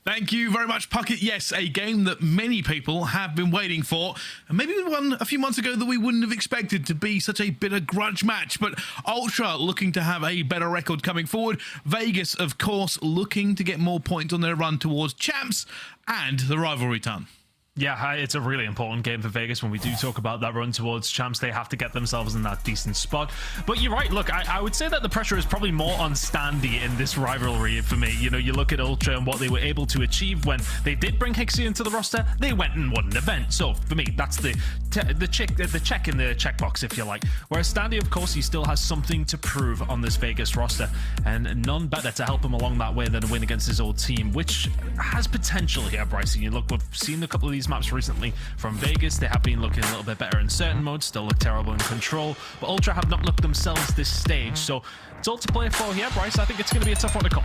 Thank you very much, Puckett. Yes, a game that many people have been waiting for, and maybe one a few months ago that we wouldn't have expected to be such a bitter grudge match, but Ultra looking to have a better record coming forward. Vegas, of course, looking to get more points on their run towards champs and the rivalry ton. Yeah, it's a really important game for Vegas. When we do talk about that run towards champs, they have to get themselves in that decent spot. But you're right, look, I would say that the pressure is probably more on Standy in this rivalry for me. You know, you look at Ultra and what they were able to achieve when they did bring Hixie into the roster, they went and won an event. So for me, that's the check in the checkbox, if you like. Whereas Standy, of course, he still has something to prove on this Vegas roster, and none better to help him along that way than a win against his old team, which has potential here, Bryce. You look, we've seen a couple of these maps recently from Vegas. They have been looking a little bit better in certain modes, still look terrible in control, but Ultra have not looked themselves this stage, so it's all to play for here, Bryce. I think it's going to be a tough one to call.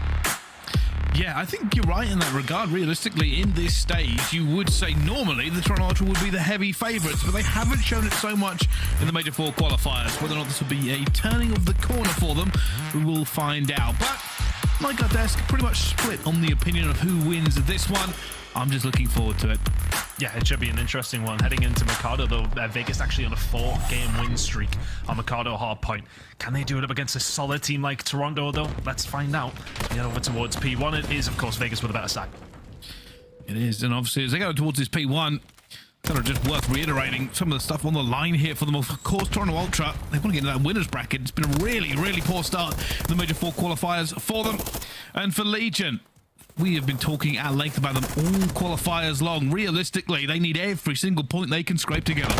Yeah, I think you're right in that regard. Realistically, in this stage, you would say normally the Toronto Ultra would be the heavy favourites, but they haven't shown it so much in the Major IV Qualifiers. Whether or not this will be a turning of the corner for them, we will find out. But like our desk, pretty much split on the opinion of who wins this one. I'm just looking forward to it. Yeah, it should be an interesting one. Heading into Mikado, though, Vegas actually on a 4-game win streak on Mikado Hardpoint. Can they do it up against a solid team like Toronto, though? Let's find out. Get over towards P1. It is, of course, Vegas with a better side. It is, and obviously, as they go towards this P1, kind of just worth reiterating some of the stuff on the line here for them. Of course, Toronto Ultra, they want to get into that winner's bracket. It's been a really, really poor start in the Major IV Qualifiers for them. And for Legion, we have been talking at length about them all qualifiers long. Realistically, they need every single point they can scrape together.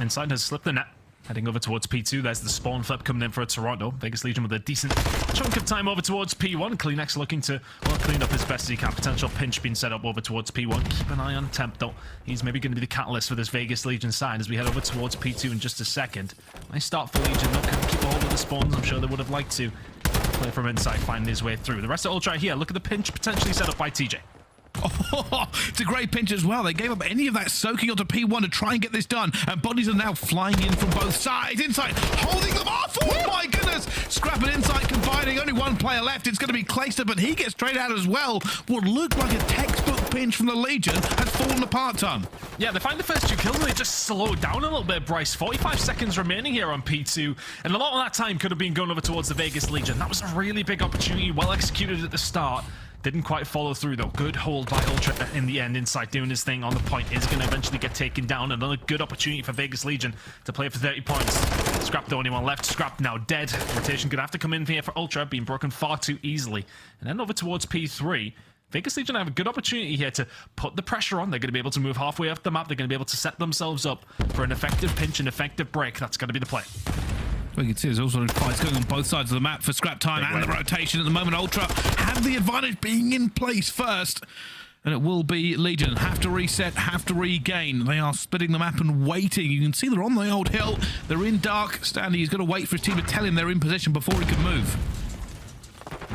Inside has slipped the net. Heading over towards P2, there's the spawn flip coming in for Toronto. Vegas Legion with a decent chunk of time over towards P1. Cleanex looking to, well, clean up as best as he can. Potential pinch being set up over towards P1. Keep an eye on Temp, though. He's maybe going to be the catalyst for this Vegas Legion side as we head over towards P2 in just a second. Nice start for Legion. They'll keep a hold of the spawns. I'm sure they would have liked to. Play from inside, finding his way through. The rest of Ultra here. Look at the pinch potentially set up by TJ. Oh, it's a great pinch as well. They gave up any of that soaking onto P1 to try and get this done, and bodies are now flying in from both sides. Inside, holding them off. Oh my goodness! Scrap and Insight combining. Only one player left. It's going to be Clayster, but he gets straight out as well. What looked like a textbook pinch from the Legion has fallen apart, Tom. Yeah, they find the first 2 kills and they just slow down a little bit, Bryce. 45 seconds remaining here on P2, and a lot of that time could have been going over towards the Vegas Legion. That was a really big opportunity, well executed at the start. Didn't quite follow through, though. Good hold by Ultra in the end. Insight doing his thing on the point. Is going to eventually get taken down. Another good opportunity for Vegas Legion to play for 30 points. Scrap the only one left. Scrap now dead. Rotation going to have to come in here for Ultra, being broken far too easily. And then over towards P3. Vegas Legion have a good opportunity here to put the pressure on. They're going to be able to move halfway off the map. They're going to be able to set themselves up for an effective pinch, an effective break. That's going to be the play. We can see there's also fights going on both sides of the map for scrap time and the rotation at the moment. Ultra have the advantage being in place first, and it will be Legion. Have to reset, have to regain. They are splitting the map and waiting. You can see they're on the old hill. They're in dark. Standy is going to wait for his team to tell him they're in position before he can move.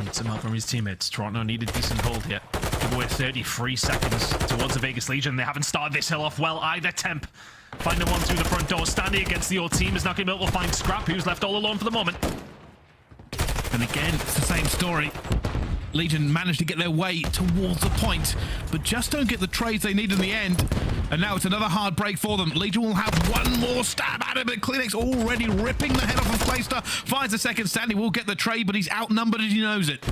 Needs some help from his teammates. Toronto need a decent hold here. Give away 33 seconds towards the Vegas Legion. They haven't started this hill off well either. Temp finding one through the front door. Standing against the old team is not going to be able to find Scrap, who's left all alone for the moment. And again, it's the same story. Legion managed to get their way towards the point, but just don't get the trades they need in the end. And now it's another hard break for them. Legion will have one more stab at it, but Cleanex already ripping the head off of Clayster. Finds the second. Standy will get the trade, but he's outnumbered and he knows it.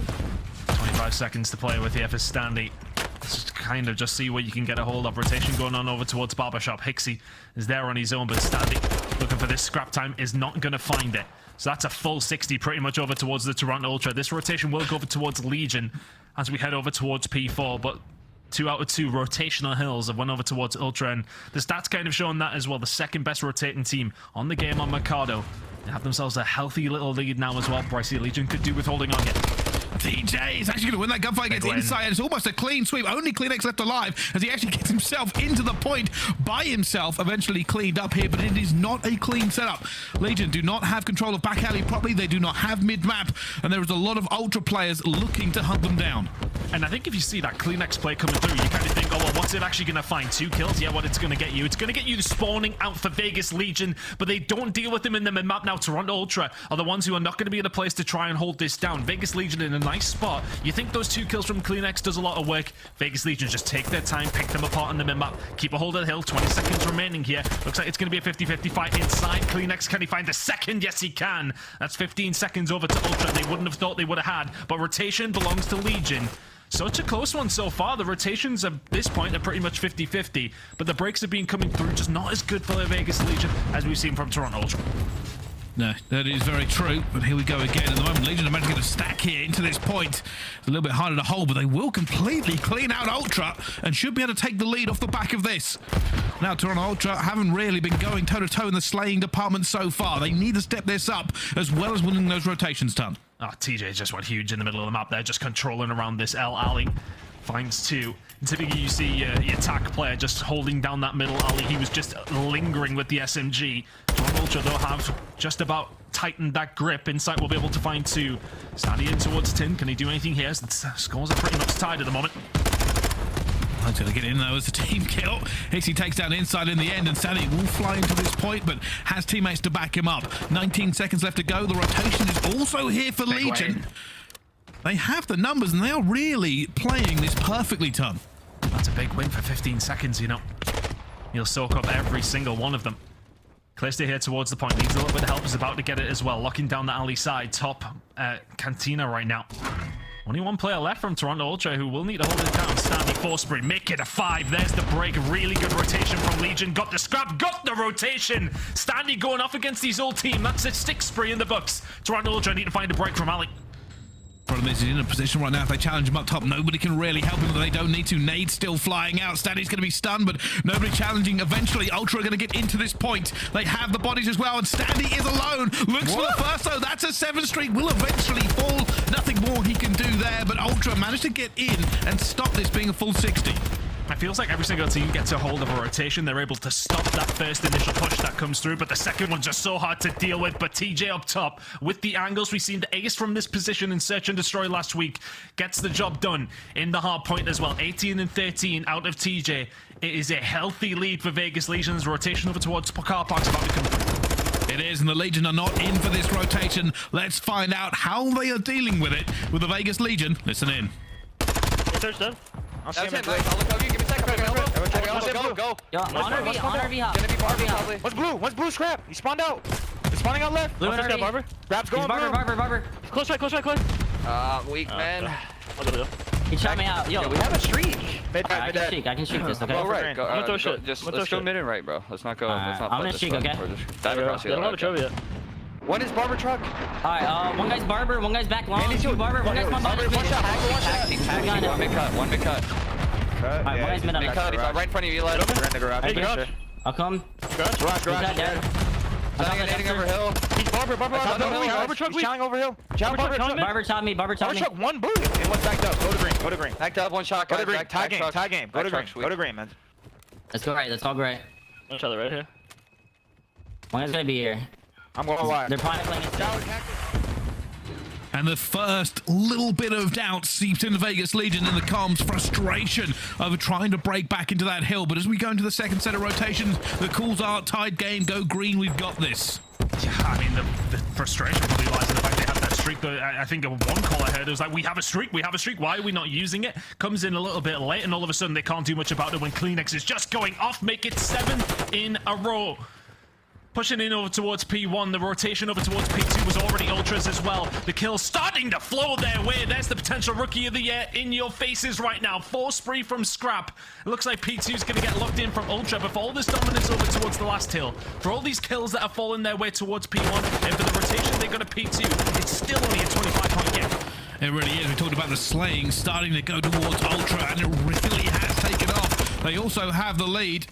25 seconds to play with here for Standy. Just kind of just see what you can get a hold of. Rotation going on over towards Barbershop. Hixie is there on his own, but Standy looking for this scrap time is not going to find it. So that's a full 60 pretty much over towards the Toronto Ultra. This rotation will go over towards Legion as we head over towards P4, but 2 out of 2 rotational hills have went over towards Ultra, and the stats kind of showing that as well. The second best rotating team on the game on Mikado. They have themselves a healthy little lead now as well. Brycey Legion could do with holding on here. TJ is actually going to win that gunfight against Insight. It's almost a clean sweep. Only Cleanex left alive as he actually gets himself into the point by himself. Eventually cleaned up here, but it is not a clean setup. Legion do not have control of back alley properly. They do not have mid-map, and there is a lot of Ultra players looking to hunt them down. And I think if you see that CleanX play coming through, you kind of think, oh, well, what's it actually going to find? 2 kills? Yeah, what it's going to get you? It's going to get you the spawning out for Vegas Legion, but they don't deal with them in the mid-map now. Toronto Ultra are the ones who are not going to be in a place to try and hold this down. Vegas Legion in a nice spot. You think those 2 kills from CleanX does a lot of work. Vegas Legion just take their time, pick them apart on the mid-map, keep a hold of the hill. 20 seconds remaining here. Looks like it's going to be a 50-50 fight inside. CleanX, can he find the second? Yes, he can. That's 15 seconds over to Ultra. They wouldn't have thought they would have had, but rotation belongs to Legion. Such a close one so far. The rotations at this point are pretty much 50-50, but the breaks have been coming through just not as good for the Vegas Legion as we've seen from Toronto Ultra. No, that is very true, but here we go again. At the moment, Legion are managing to get a stack here into this point. It's a little bit harder to hold, but they will completely clean out Ultra and should be able to take the lead off the back of this. Now, Toronto Ultra haven't really been going toe-to-toe in the slaying department so far. They need to step this up as well as winning those rotations done. Oh, TJ just went huge in the middle of the map there, just controlling around this L alley. Finds 2. And typically you see your attack player just holding down that middle alley. He was just lingering with the SMG. Toronto Ultra, though, have just about tightened that grip. Insight will be able to find 2. Standing in towards Tin. Can he do anything here? The scores are pretty much tied at the moment. He's going to get in though as a team kill. Hixie takes down Inside in the end, and Sandy will fly into this point, but has teammates to back him up. 19 seconds left to go. The rotation is also here for Legion. They have the numbers, and they are really playing this perfectly, Tom. That's a big win for 15 seconds, you know. He'll soak up every single one of them. Clearstay here towards the point. Needs a little bit of help. Is about to get it as well. Locking down the alley side. Top Cantina right now. Only 1 player left from Toronto Ultra who will need to hold it down. Standy 4 spree. Make it a 5. There's the break. Really good rotation from Legion. Got the scrap. Got the rotation. Standy going off against his old team. That's a 6 spree in the books. Toronto Ultra need to find a break from Ali. Problem is, he's in a position right now. If they challenge him up top, nobody can really help him, but they don't need to. Nade still flying out. Standy's going to be stunned, but nobody challenging. Eventually, Ultra are going to get into this point. They have the bodies as well, and Standy is alone. Looks for the first, though. That's a 7 streak. Will eventually fall. Nothing more he can do there, but Ultra managed to get in and stop this being a full 60. It feels like every single team gets a hold of a rotation. They're able to stop that first initial push that comes through, but the second one's just so hard to deal with. But TJ up top with the angles. We've seen the ace from this position in Search and Destroy last week. Gets the job done in the hard point as well. 18 and 13 out of TJ. It is a healthy lead for Vegas Legion's rotation over towards car parks about to come through. It is, and the Legion are not in for this rotation. Let's find out how they are dealing with it with the Vegas Legion. Listen in. Search done. I'll see him in I'll look over you. Give me a second. Go. Yo, on RV hop. Gonna be Barbie probably. One's blue. One's blue. Scrap. He spawned out. He's spawning out left. Blue and RV. Barber. Grab's going blue. Barber. Close right. Weak man. I'll go. He shot me out. Yo, Yeah, we have a streak. I can streak this, okay? Go right. Go, I'm gonna throw shit. let's go mid and right, bro. Let's not go. Let's not I'm play gonna this streak, one. okay? Or just dive across They don't have a trophy yet. One is Barber truck. Alright, one guy's Barber, one guy's back long, 2 Barber, one guy's Barber, one shot. One big cut. One big cut. Alright, one guy's mid on Big cut. He's right in front of you, Eli. We're in the garage. Hey, garage. I'll come. Garage. Dead. Hitting over hill. He's Barber truck. He's challenging over hill. Barber shot me. Barber truck. One blue. And one's backed up. Go to green. Backed up. One shot. Go to green. Tag Tie game. Go to green, man. Let's go right, let's all go right. One shot right here. One guy's gonna be here. I'm going wide. They're probably playing it. And the first little bit of doubt seeps into Vegas Legion in the comms. Frustration over trying to break back into that hill. But as we go into the second set of rotations, the calls are tied game. Go green. We've got this. Yeah, I mean, the frustration probably lies in the fact they had that streak. Though I think one call I heard, it was like, we have a streak. Why are we not using it? Comes in a little bit late, and all of a sudden they can't do much about it when CleanX is just going off. Make it 7 in a row. Pushing in over towards P1. The rotation over towards P2 was already Ultras as well. The kills starting to flow their way. There's the potential Rookie of the Year in your faces right now. 4 spree from Scrap. It looks like P2 is going to get locked in from Ultra, but for all this dominance over towards the last hill, for all these kills that are falling their way towards P1, and for the rotation they got to P2, it's still only a 25-point game. It really is. We talked about the slaying starting to go towards Ultra, and it really has taken off. They also have the lead.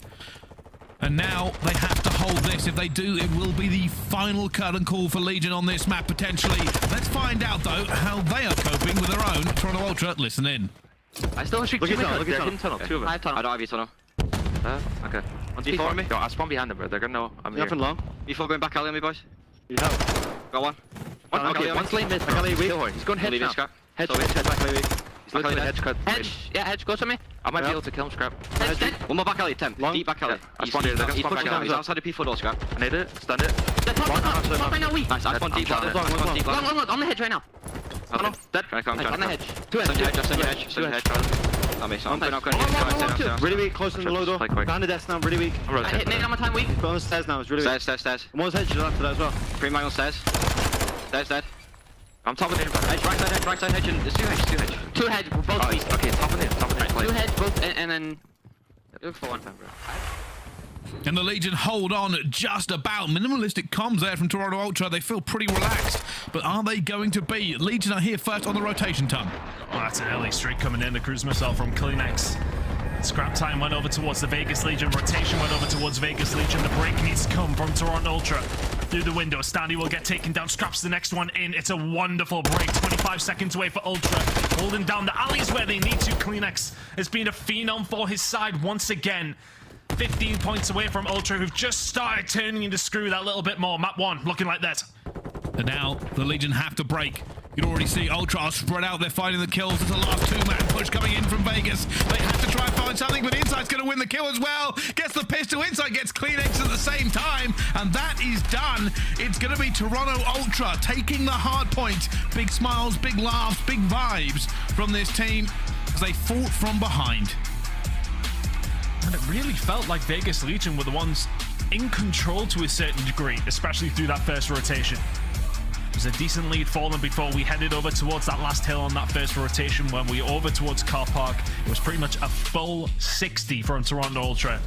And now they have to hold this. If they do, it will be the final cut and call for Legion on this map, potentially. Let's find out, though, how they are coping with their own. Toronto Ultra, listen in. I still have a streak. Look at tunnel. 2 of them. I have tunnel. I don't have tunnel. Okay. One's before me. Yo, I spawn behind them, bro. They're gonna know I'm here. Nothing long. Before going back alley on me, boys. You have. Got one. Okay, one's lane mid. He's going head now. Head back alley. He's literally hedge cut. Hedge, yeah, hedge, go to me. I might be able to kill him, Scrap. One more back alley, 10. Deep back alley. He's outside the P4 door, Scrap. I need it, stand it. Top right now, weak. Nice, I spawned deep. Long, on the hedge right now. Okay, dead. On the hedge. Two hedge. I'm really weak, close to the low door. Behind the desk now, really weak. I hit Nate on my time weak. Put on the stairs now, it's really weak. Stairs. One's hedge after that as well. 3 mile stairs. Stairs dead. I'm top of the hedge, right side hedge, and there's two hedge. Two hedge, both weak. Okay, top of the two hedge, both, and then look for one time, bro. And the Legion hold on just about. Minimalistic comms there from Toronto Ultra. They feel pretty relaxed, but are they going to be? Legion are here first on the rotation ton. Oh, that's an early streak coming in. The cruise missile from Kleenex. Scrap time went over towards the Vegas Legion. Rotation went over towards Vegas Legion. The break needs to come from Toronto Ultra. Through the window, Standy will get taken down. Scrapz the next one in. It's a wonderful break. 25 seconds away for Ultra. Holding down the alleys where they need to. Kleenex has been a phenom for his side once again. 15 points away from Ultra, who've just started turning into screw that little bit more. Map 1 looking like that. And now the Legion have to break. You can already see Ultra are spread out. They're finding the kills. There's a last two-man push coming in from Vegas. They have to try and find something, but Insight's going to win the kill as well. Gets the pistol. Insight gets Kleenex at the same time, and that is done. It's going to be Toronto Ultra taking the hard point. Big smiles, big laughs, big vibes from this team as they fought from behind. And it really felt like Vegas Legion were the ones in control to a certain degree, especially through that first rotation. It was a decent lead for them before we headed over towards that last hill on that first rotation. When we were over towards Car Park, it was pretty much a full 60 from Toronto Ultra.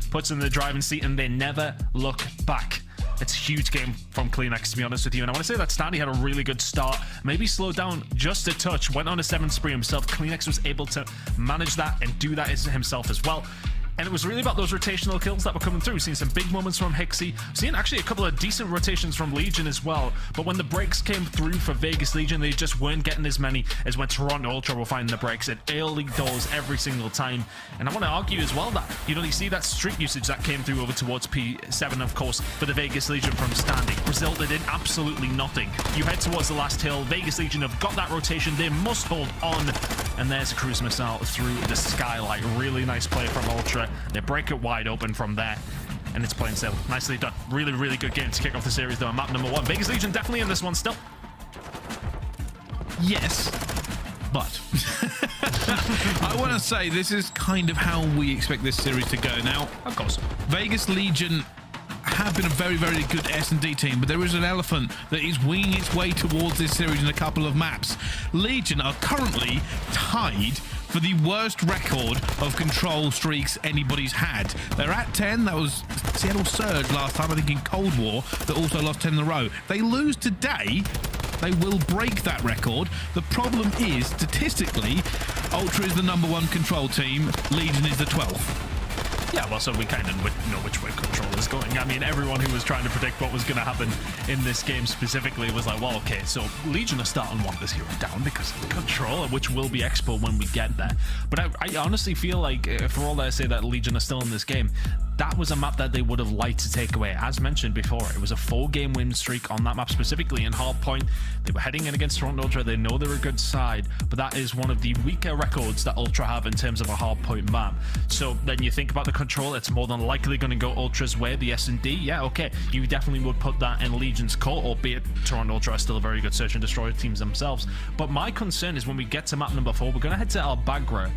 Puts in the driving seat and they never look back. It's a huge game from Kleenex, to be honest with you. And I want to say that Standy had a really good start. Maybe slowed down just a touch. Went on a 7 spree himself. Kleenex was able to manage that and do that himself as well. And it was really about those rotational kills that were coming through. We've seen some big moments from Hixie. We've seen actually a couple of decent rotations from Legion as well. But when the breaks came through for Vegas Legion, they just weren't getting as many as when Toronto Ultra were finding the breaks at early doors every single time. And I want to argue as well that, you know, you see that streak usage that came through over towards P7, of course, for the Vegas Legion from Standy. Resulted in absolutely nothing. You head towards the last hill. Vegas Legion have got that rotation. They must hold on. And there's a cruise missile through the skylight. Really nice play from Ultra. They break it wide open from there, and it's plain sail. Nicely done. Really, really good game to kick off the series, though. Map number 1. Vegas Legion definitely in this one still. Yes, but I want to say this is kind of how we expect this series to go. Now, Of course. Vegas Legion have been a very, very good S&D team, but there is an elephant that is winging its way towards this series in a couple of maps. Legion are currently tied for the worst record of control streaks anybody's had. They're at 10. That was Seattle Surge last time, I think, in Cold War, that also lost 10 in a row. They lose today, they will break that record. The problem is, statistically, Ultra is the #1 control team, Legion is the 12th. Yeah, well, so we kind of know which way control is going. I mean, everyone who was trying to predict what was going to happen in this game specifically was like, well, okay, so Legion are starting to want this hero down because of the control, which will be expo when we get there. But I honestly feel like, for all that I say that Legion are still in this game, that was a map that they would have liked to take away. As mentioned before, it was a 4-game win streak on that map specifically in Hardpoint. They were heading in against Toronto Ultra. They know they're a good side, but that is one of the weaker records that Ultra have in terms of a Hardpoint map. So then you think about the control, it's more than likely going to go Ultra's way. The S&D, yeah, okay, you definitely would put that in Legion's court, albeit Toronto Ultra are still a very good search and destroy teams themselves. But my concern is when we get to map number 4, we're going to head to aBeZy.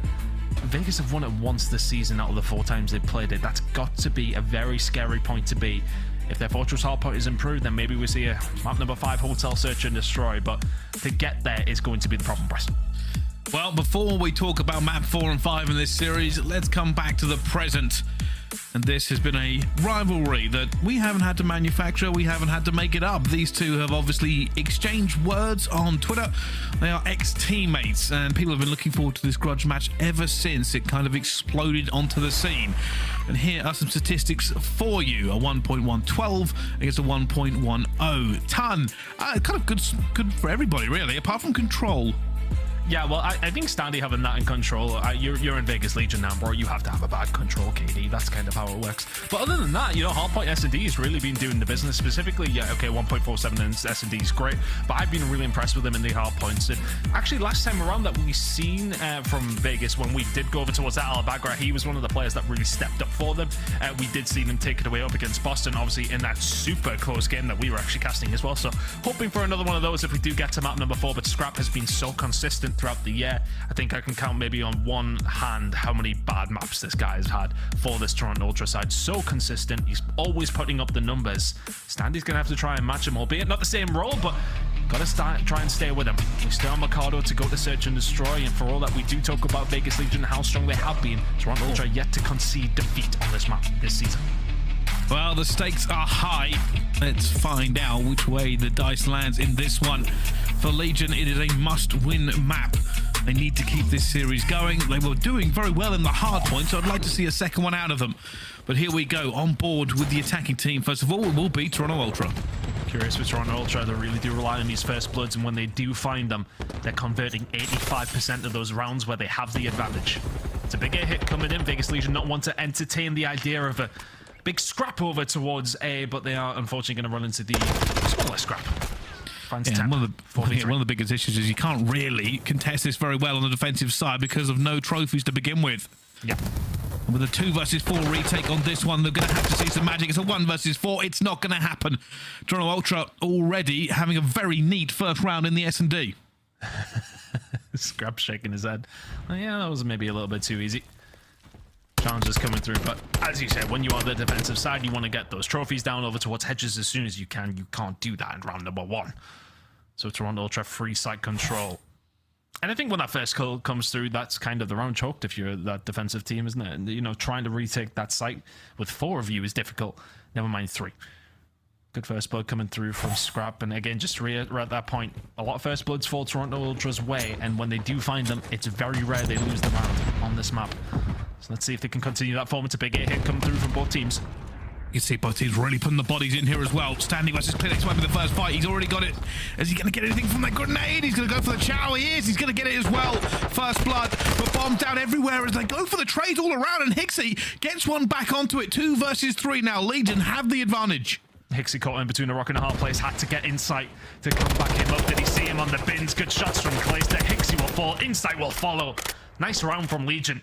Vegas have won it once this season out of the 4 times they've played it. That's got to be a very scary point to be. If their Fortress Hardpoint is improved, then maybe we see a map number 5 Hotel Search and Destroy, but to get there is going to be the problem, Preston. Well, before we talk about map 4 and 5 in this series, let's come back to the present. And this has been a rivalry that we haven't had to manufacture, we haven't had to make it up. These two have obviously exchanged words on Twitter. They are ex-teammates, and people have been looking forward to this grudge match ever since it kind of exploded onto the scene. And here are some statistics for you. A 1.112 against a 1.10 ton. Kind of good for everybody, really, apart from control. Yeah, well, I think Standy having that in control, you're in Vegas Legion now, bro. You have to have a bad control, KD. That's kind of how it works. But other than that, you know, Hardpoint S&D has really been doing the business. Specifically, yeah, okay, 1.47 in S&D is great, but I've been really impressed with him in the hardpoints. And actually, last time around that we seen from Vegas, when we did go over towards that aBeZy, he was one of the players that really stepped up for them. We did see them take it away up against Boston, obviously, in that super close game that we were actually casting as well. So hoping for another one of those if we do get to map number 4, but Scrap has been so consistent throughout the year. I think I can count maybe on one hand how many bad maps this guy has had for this Toronto Ultra side. So consistent, he's always putting up the numbers. Standy's gonna have to try and match him, albeit not the same role, but gotta try and stay with him. We still have Mercado to go to search and destroy, and for all that we do talk about Vegas Legion and how strong they have been, Toronto Ultra yet to concede defeat on this map this season. Well, the stakes are high. Let's find out which way the dice lands in this one. For Legion, it is a must-win map. They need to keep this series going. They were doing very well in the hard points, so I'd like to see a second one out of them. But here we go, on board with the attacking team. First of all, it will be Toronto Ultra. Curious with Toronto Ultra, they really do rely on these first bloods, and when they do find them, they're converting 85% of those rounds where they have the advantage. It's a big air hit coming in. Vegas Legion not want to entertain the idea of a big scrap over towards A, but they are unfortunately going to run into the smaller scrap. Yeah, one of the biggest issues is you can't really contest this very well on the defensive side because of no trophies to begin with. Yeah. And with a 2 versus 4 retake on this one, they're going to have to see some magic. It's a 1 versus 4. It's not going to happen. Toronto Ultra already having a very neat first round in the S&D. Scrap shaking his head. Well, yeah, that was maybe a little bit too easy. Challenges coming through, but as you said, when you are the defensive side, you want to get those trophies down over towards hedges as soon as you can. You can't do that in round number 1. So Toronto Ultra free site control. And I think when that first kill comes through, that's kind of the round choked if you're that defensive team, isn't it? And, you know, trying to retake that site with 4 of you is difficult. Never mind 3. Good first blood coming through from Scrap. And again, just to reiterate that point, a lot of first bloods fall Toronto Ultra's way. And when they do find them, it's very rare they lose the round on this map. So let's see if they can continue that form. It's a big air hit coming through from both teams. You can see both teams really putting the bodies in here as well. Standing versus Clinics might be the first fight. He's already got it. Is he going to get anything from that grenade? He's going to go for the chow. He is. He's going to get it as well. First blood, but bombs down everywhere as they go for the trades all around. And Hixie gets one back onto it. 2 versus 3 now. Legion have the advantage. Hixie caught in between a rock and a hard place. Had to get insight to come back him up. Did he see him on the bins? Good shots from Clayster. Hixie will fall. Insight will follow. Nice round from Legion.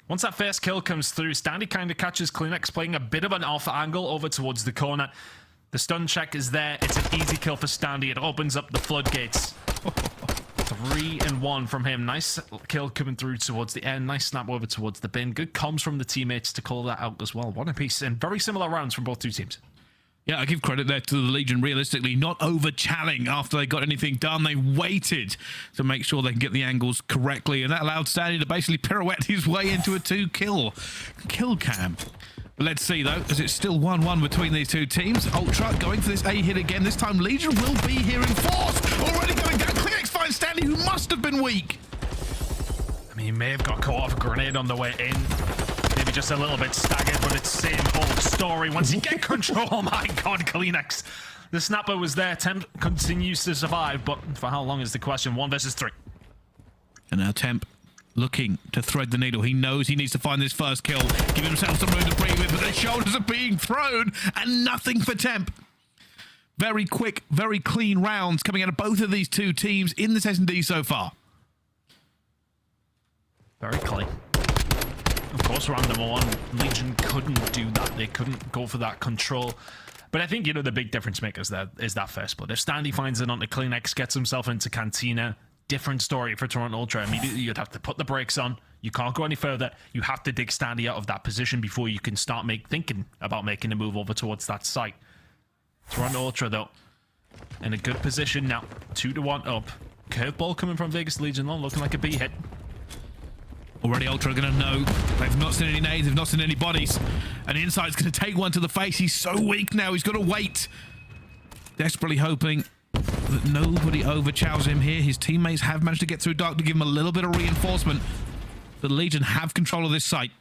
Once that first kill comes through, Standy kind of catches Kleenex playing a bit of an off angle over towards the corner. The stun check is there. It's an easy kill for Standy. It opens up the floodgates. 3 and 1 from him. Nice kill coming through towards the end. Nice snap over towards the bin. Good comms from the teammates to call that out as well. One apiece, and very similar rounds from both 2 teams. Yeah, I give credit there to the Legion, realistically, not over-challing after they got anything done. They waited to make sure they can get the angles correctly, and that allowed Standy to basically pirouette his way into a 2-kill cam. But let's see, though, as it's still 1-1 between these 2 teams. Ultra going for this A hit again. This time, Legion will be here in force. Already going down. Clinics finds Standy, who must have been weak. I mean, he may have got caught off a grenade on the way in. Maybe just a little bit staggered, but it's the same old story. Once you get control, oh my god, Kleenex. The snapper was there. Temp continues to survive, but for how long is the question? 1 versus 3. And now Temp looking to thread the needle. He knows he needs to find this first kill, give himself some room to breathe with, but the shoulders are being thrown, and nothing for Temp. Very quick, very clean rounds coming out of both of these 2 teams in this S&D so far. Very clean. Of course, round number 1, Legion couldn't do that. They couldn't go for that control. But I think, you know, the big difference maker is that first blood. If Standy finds it onto Kleenex, gets himself into Cantina, different story for Toronto Ultra. Immediately, you'd have to put the brakes on. You can't go any further. You have to dig Standy out of that position before you can start thinking about making a move over towards that site. Toronto Ultra, though, in a good position now. 2-1 up. Curveball coming from Vegas Legion, looking like a B hit. Already Ultra are going to know. They've not seen any nades, they've not seen any bodies. And Insight's going to take one to the face. He's so weak now, he's got to wait. Desperately hoping that nobody overchows him here. His teammates have managed to get through dark to give him a little bit of reinforcement. The Legion have control of this site.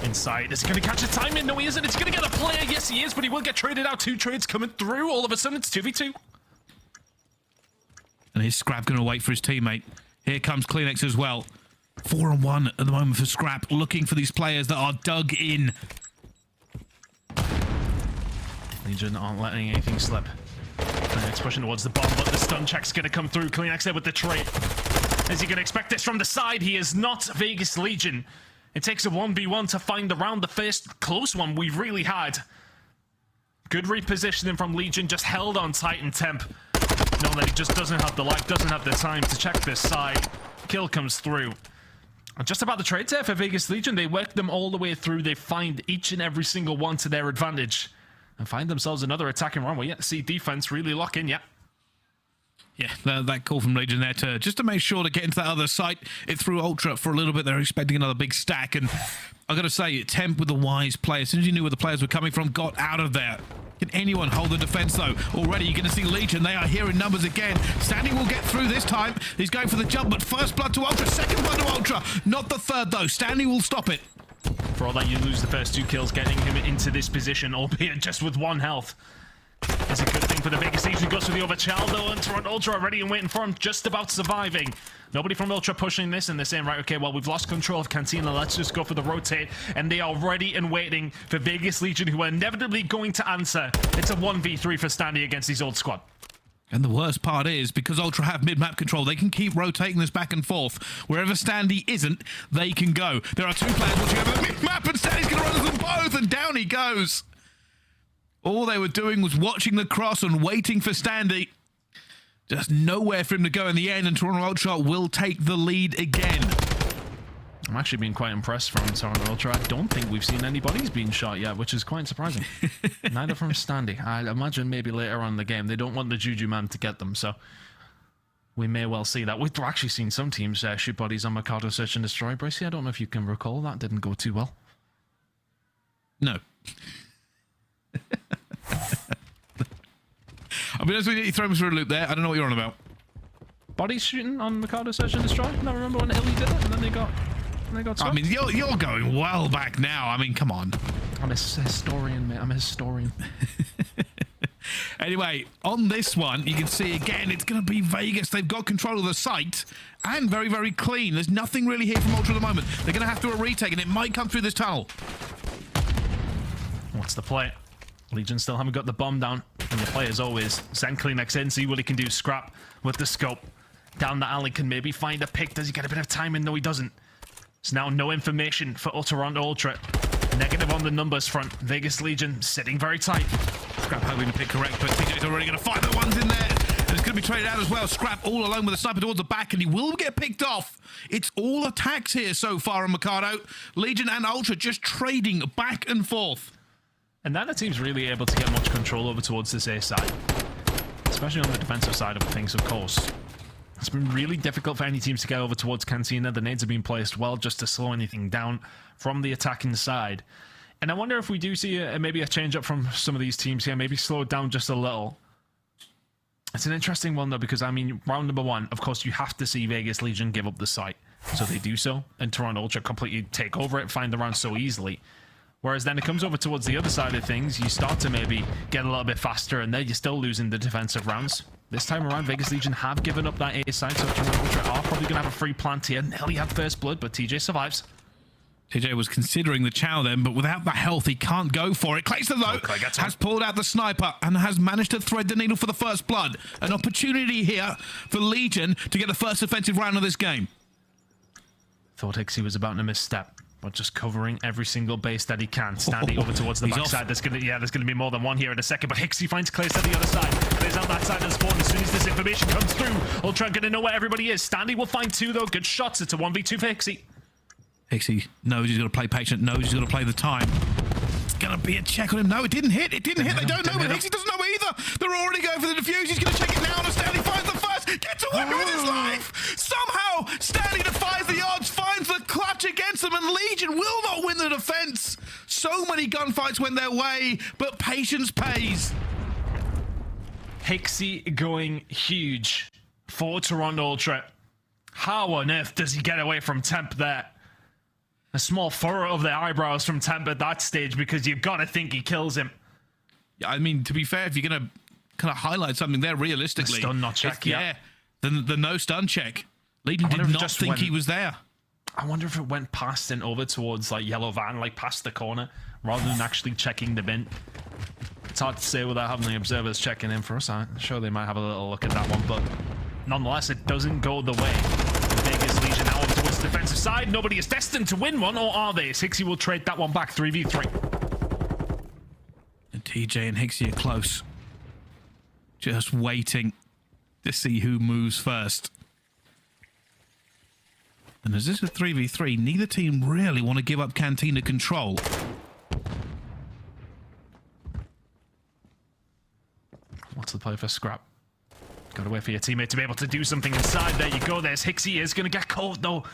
Inside, is he going to catch a time in? No, he isn't. Is he going to get a player? Yes, he is, but he will get traded out. 2 trades coming through. All of a sudden, it's 2v2. And here's Scrap going to wait for his teammate. Here comes CleanX as well. 4-on-1 at the moment for Scrap, looking for these players that are dug in. Legion aren't letting anything slip. CleanX pushing towards the bomb, but the stun check's going to come through. CleanX there with the trade. Is he going to expect this from the side? He is not. Vegas Legion. It takes a 1v1 to find the round. The first close one we've really had. Good repositioning from Legion, just held on tight and Temp. Knowing that he just doesn't have the life, doesn't have the time to check this side. Kill comes through. And just about the trades there for Vegas Legion, they work them all the way through. They find each and every single one to their advantage. And find themselves another attacking run. We're yet to see defense really lock in, yeah. Yeah, that call from Legion there to just to make sure to get into that other site. It threw Ultra for a little bit. They're expecting another big stack. And I got to say, Temp with the wise play. As soon as you knew where the players were coming from, got out of there. Can anyone hold the defense, though? Already, you're going to see Legion. They are here in numbers again. Standing will get through this time. He's going for the jump, but first blood to Ultra, second blood to Ultra. Not the third, though. Standing will stop it. For all that, you lose the first 2 kills, getting him into this position, albeit just with 1 health. It's a good thing for the Vegas Legion. Goes for the overchild, though, and Toronto Ultra already and waiting for him, just about surviving. Nobody from Ultra pushing this, and they're saying, right, okay, well, we've lost control of Cantina. Let's just go for the rotate. And they are ready and waiting for Vegas Legion, who are inevitably going to answer. It's a 1v3 for Standy against his old squad. And the worst part is, because Ultra have mid-map control, they can keep rotating this back and forth. Wherever Standy isn't, they can go. There are 2 players watching over mid-map, and Standy's going to run them both, and down he goes. All they were doing was watching the cross and waiting for Standy. Just nowhere for him to go in the end, and Toronto Ultra will take the lead again. I'm actually being quite impressed from Toronto Ultra. I don't think we've seen any bodies being shot yet, which is quite surprising. Neither from Standy. I imagine maybe later on in the game, they don't want the Juju man to get them, so we may well see that. We've actually seen some teams shoot bodies on Mikado Search and Destroy. Bracey, I don't know if you can recall. That didn't go too well. No. I mean, as we throw him through a loop there, I don't know what you're on about. Bodies shooting on Mikado Search and Destroy? No, remember when Illy did it and then they got swept? I mean, you're going well back now. I mean, come on. I'm a historian, mate. I'm a historian. Anyway, on this one, you can see again, it's going to be Vegas. They've got control of the site and very, very clean. There's nothing really here from Ultra at the moment. They're going to have to do a retake, and it might come through this tunnel. What's the play? Legion still haven't got the bomb down. And the play, as always, send CleanX in, see what he can do. Scrap with the scope. Down the alley, can maybe find a pick. Does he get a bit of time in? No, he doesn't. It's now no information for Toronto Ultra. Negative on the numbers front. Vegas Legion sitting very tight. Scrap hoping to pick correct, but TJ's already going to find the ones in there. And it's going to be traded out as well. Scrap all alone with a sniper towards the back, and he will get picked off. It's all attacks here so far on Mikado. Legion and Ultra just trading back and forth. And neither team's really able to get much control over towards this A side. Especially on the defensive side of things, of course. It's been really difficult for any teams to get over towards Cantina. The nades have been placed well just to slow anything down from the attacking side. And I wonder if we do see maybe a change up from some of these teams here, maybe slow it down just a little. It's an interesting one, though, because, I mean, round number 1, of course, you have to see Vegas Legion give up the site. So they do so, and Toronto Ultra completely take over it, find the round so easily. Whereas then it comes over towards the other side of things, you start to maybe get a little bit faster, and then you're still losing the defensive rounds. This time around, Vegas Legion have given up that A side, so Toronto Ultra are probably going to have a free plant here. Nearly had first blood, but TJ survives. TJ was considering the chow then, but without the health, he can't go for it. Clayster, though, has pulled out the sniper and has managed to thread the needle for the first blood. An opportunity here for Legion to get the first offensive round of this game. Thought Hixie was about to misstep, but just covering every single base that he can. Standing over towards the backside. There's gonna be more than one here in a second, but Hixie finds Clayster the other side. Clears out that side of the spawn. As soon as this information comes through, Ultra gonna know where everybody is. Standy will find 2, though. Good shots. It's a 1v2 for Hixie. Hixie knows he's got to play patient, knows he's got to play the time. It's going to be a check on him. No, it didn't hit. It didn't hit. They don't know, but Hixie doesn't know either. They're already going for the defuse. He's going to check it now, and Standy finds the first. Gets away with his life. Somehow, Standy defies the odds, finds the clutch against them, and Legion will not win the defense. So many gunfights went their way, but patience pays. Hixie going huge for Toronto Ultra. How on earth does he get away from Temp there? A small furrow of the eyebrows from Temp at that stage, because you've got to think he kills him. Yeah, I mean, to be fair, if you're going to kind of highlight something there realistically. The stun not check, yeah. the no stun check. Legion wonder did if it not just think went- he was there. I wonder if it went past and over towards like yellow van, like past the corner, rather than actually checking the bin. It's hard to say without having the observers checking in for us. I'm sure they might have a little look at that one, but nonetheless, it doesn't go the way of Vegas Legion. Now over towards the defensive side. Nobody is destined to win one, or are they? Hixie will trade that one back, 3v3. And TJ and Hixie are close. Just waiting to see who moves first. And as this is a 3v3, neither team really want to give up Cantina control. What's the play for Scrap? Gotta wait for your teammate to be able to do something inside. There you go. There's Hixie. Is gonna get caught though.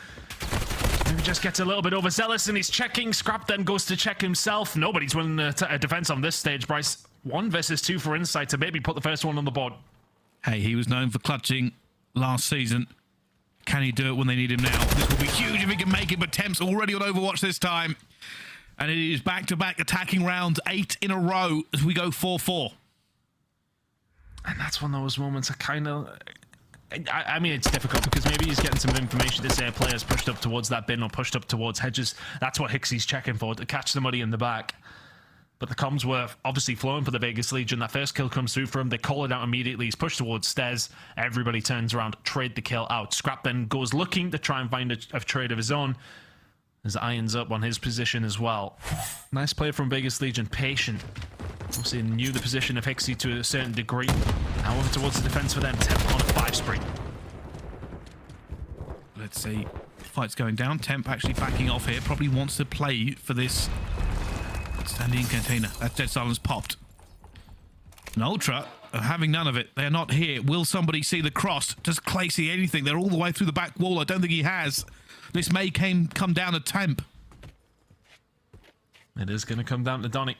Maybe just gets a little bit overzealous and he's checking. Scrap then goes to check himself. Nobody's winning a defense on this stage, Bryce. 1 versus 2 for Insight to maybe put the first one on the board. Hey, he was known for clutching last season. Can he do it when they need him now? This will be huge if he can make it, but Temp's already on Overwatch this time. And it is back-to-back attacking rounds, 8 in a row as we go 4-4. And that's one of those moments I kind of... I mean, it's difficult because maybe he's getting some information to say a player's pushed up towards that bin or pushed up towards hedges. That's what Hixie's checking for, to catch the money in the back. But the comms were obviously flowing for the Vegas Legion. That first kill comes through for him. They call it out immediately. He's pushed towards stairs. Everybody turns around, trade the kill out. Scrap then goes looking to try and find a trade of his own. As irons up on his position as well. Nice play from Vegas Legion. Patient. Obviously knew the position of Hixie to a certain degree. Now over towards the defense for them. Temp on a 5 spree. Let's see. Fight's going down. Temp actually backing off here. Probably wants to play for this standing container. That dead silence popped. And Ultra are having none of it. They're not here. Will somebody see the cross? Does Clay see anything? They're all the way through the back wall. I don't think he has. This may come down to Temp. It is going to come down to Donny.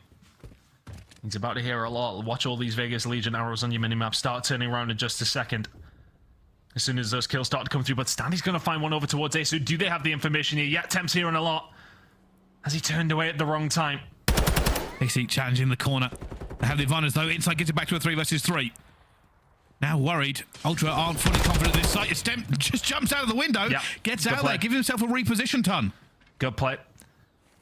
He's about to hear a lot. Watch all these Vegas Legion arrows on your minimap start turning around in just a second. As soon as those kills start to come through. But Stanley's going to find one over towards Ace. Do they have the information here? Yeah, Temp's hearing a lot. Has he turned away at the wrong time? Hixie challenging the corner. They have the advantage though. Inside gets it back to a 3 versus 3. Now worried. Ultra aren't fully confident this site. Temp just jumps out of the window. Yep. Gets Good out play. there. Gives himself a reposition ton. Good play.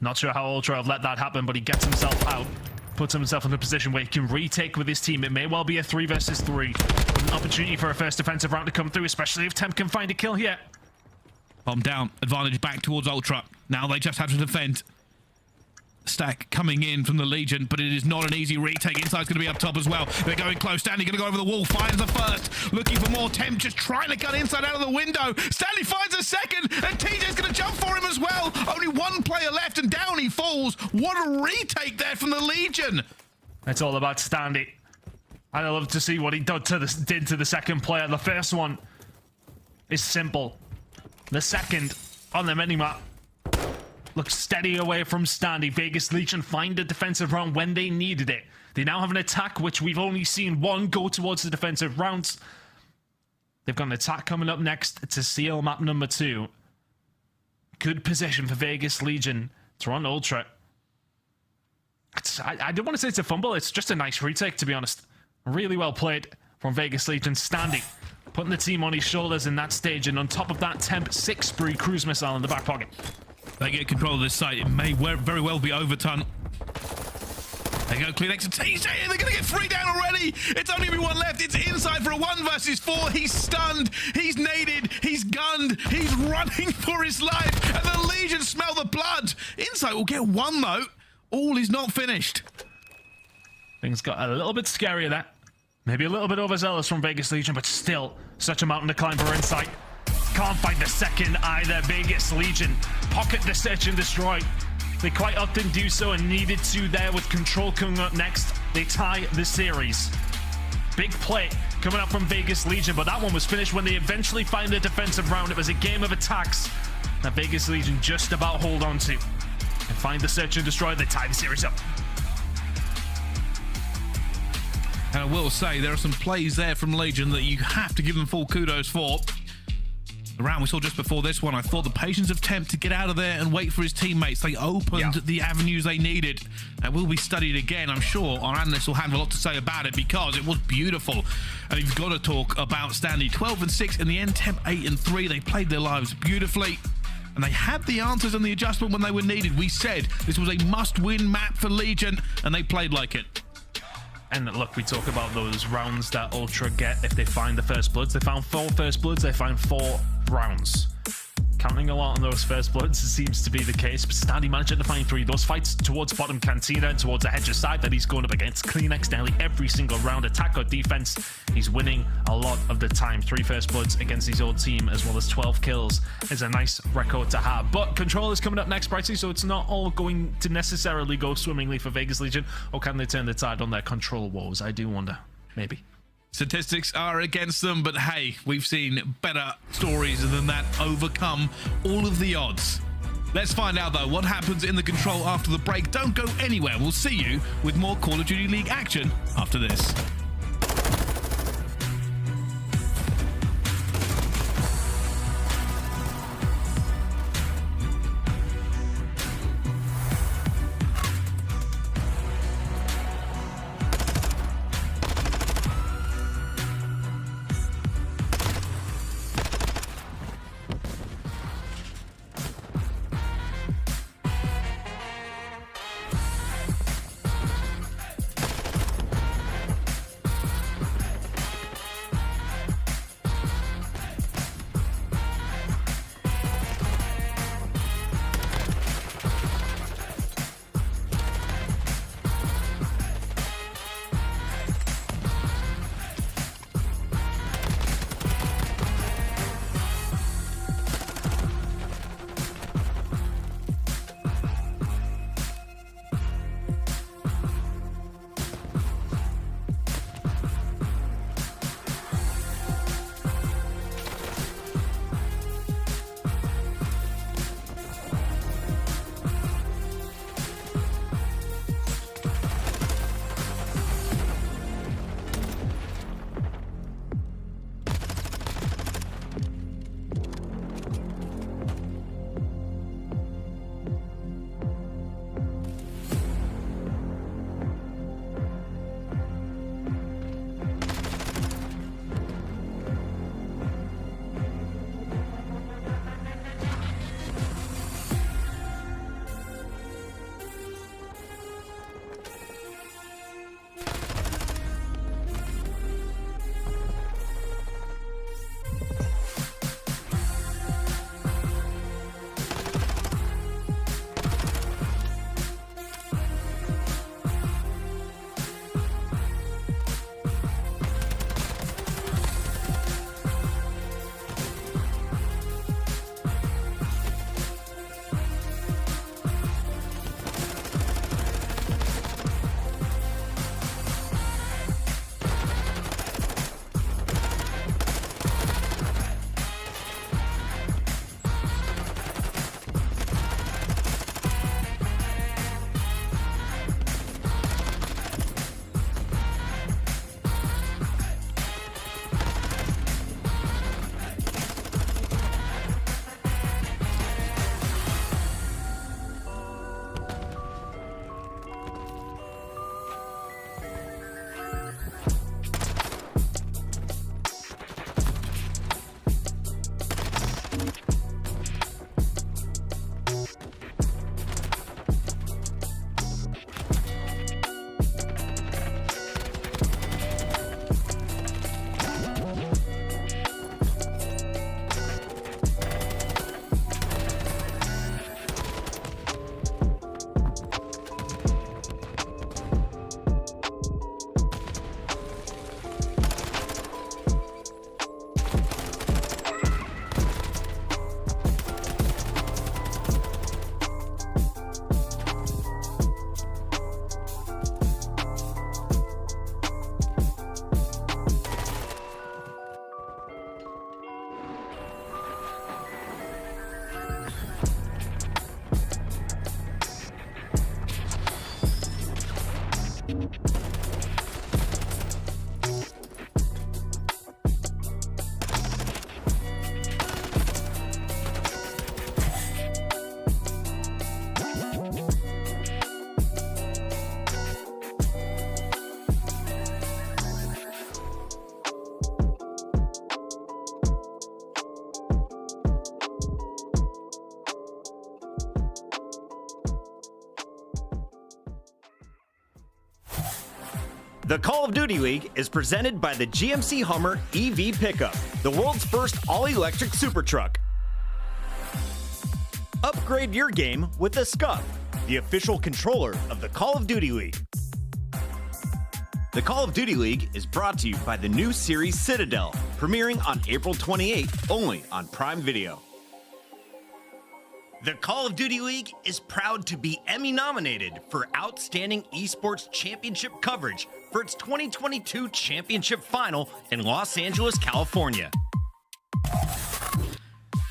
Not sure how Ultra have let that happen, but he gets himself out. Puts himself in a position where he can retake with his team. It may well be a 3 versus 3. An opportunity for a first defensive round to come through, especially if Temp can find a kill here. Bomb down. Advantage back towards Ultra. Now they just have to defend. Stack coming in from the Legion, but it is not an easy retake. Inside's going to be up top as well. They're going close. Stanley going to go over the wall. Finds the first. Looking for more. Temp just trying to cut inside out of the window. Stanley finds a second, and TJ's going to jump for him as well. Only one player left, and down he falls. What a retake there from the Legion. It's all about Stanley. I'd love to see what he did to the second player. The first one is simple. The second on the minimap looks steady away from Standy. Vegas Legion find a defensive round when they needed it. They now have an attack, which we've only seen one go towards the defensive rounds. They've got an attack coming up next to seal map number 2. Good position for Vegas Legion to run Ultra. I don't want to say it's a fumble. It's just a nice retake, to be honest. Really well played from Vegas Legion. Standy putting the team on his shoulders in that stage. And on top of that, Temp 6 spree cruise missile in the back pocket. They get control of this site. It may very well be overton. They go clear next to TJ. They're going to get 3 down already. It's only going to be 1 left. It's inside for a 1 versus 4. He's stunned. He's naded. He's gunned. He's running for his life. And the Legion smell the blood. Insight will get 1 though. All is not finished. Things got a little bit scarier there. Maybe a little bit overzealous from Vegas Legion, but still such a mountain to climb for Insight. Can't find the second either. Vegas Legion pocket the search and destroy. They quite often do so and needed to there with control coming up next. They tie the series. Big play coming up from Vegas Legion, but that one was finished when they eventually find a defensive round. It was a game of attacks that Vegas Legion just about hold on to. And find the search and destroy. They tie the series up. And I will say there are some plays there from Legion that you have to give them full kudos for. The round we saw just before this one, I thought the patience of Temp to get out of there and wait for his teammates. They opened the avenues they needed. That will be studied again. I'm sure our analysts will have a lot to say about it because it was beautiful. And you've got to talk about Standy. 12-6 in the end, Temp 8-3. They played their lives beautifully. And they had the answers and the adjustment when they were needed. We said this was a must-win map for Legion, and they played like it. And look, we talk about those rounds that Ultra get if they find the first bloods. They found 4 first bloods, they found 4 rounds. Counting a lot on those first bloods seems to be the case, but Standy managed to find 3. Those fights towards bottom cantina and towards the hedger side that he's going up against CleanX nearly every single round, attack or defense, he's winning a lot of the time. 3 first bloods against his old team as well as 12 kills is a nice record to have. But Control is coming up next, Brightsy, so it's not all going to necessarily go swimmingly for Vegas Legion, or can they turn the tide on their Control woes? I do wonder. Maybe. Statistics are against them, but hey, we've seen better stories than that overcome all of the odds. Let's find out though what happens in the Control after the break. Don't go anywhere. We'll see you with more Call of Duty League action after this. The Call of Duty League is presented by the GMC Hummer EV Pickup, the world's first all-electric super truck. Upgrade your game with the Scuff, the official controller of the Call of Duty League. The Call of Duty League is brought to you by the new series Citadel, premiering on April 28th only on Prime Video. The Call of Duty League is proud to be Emmy nominated for Outstanding Esports Championship coverage for its 2022 Championship Final in Los Angeles, California.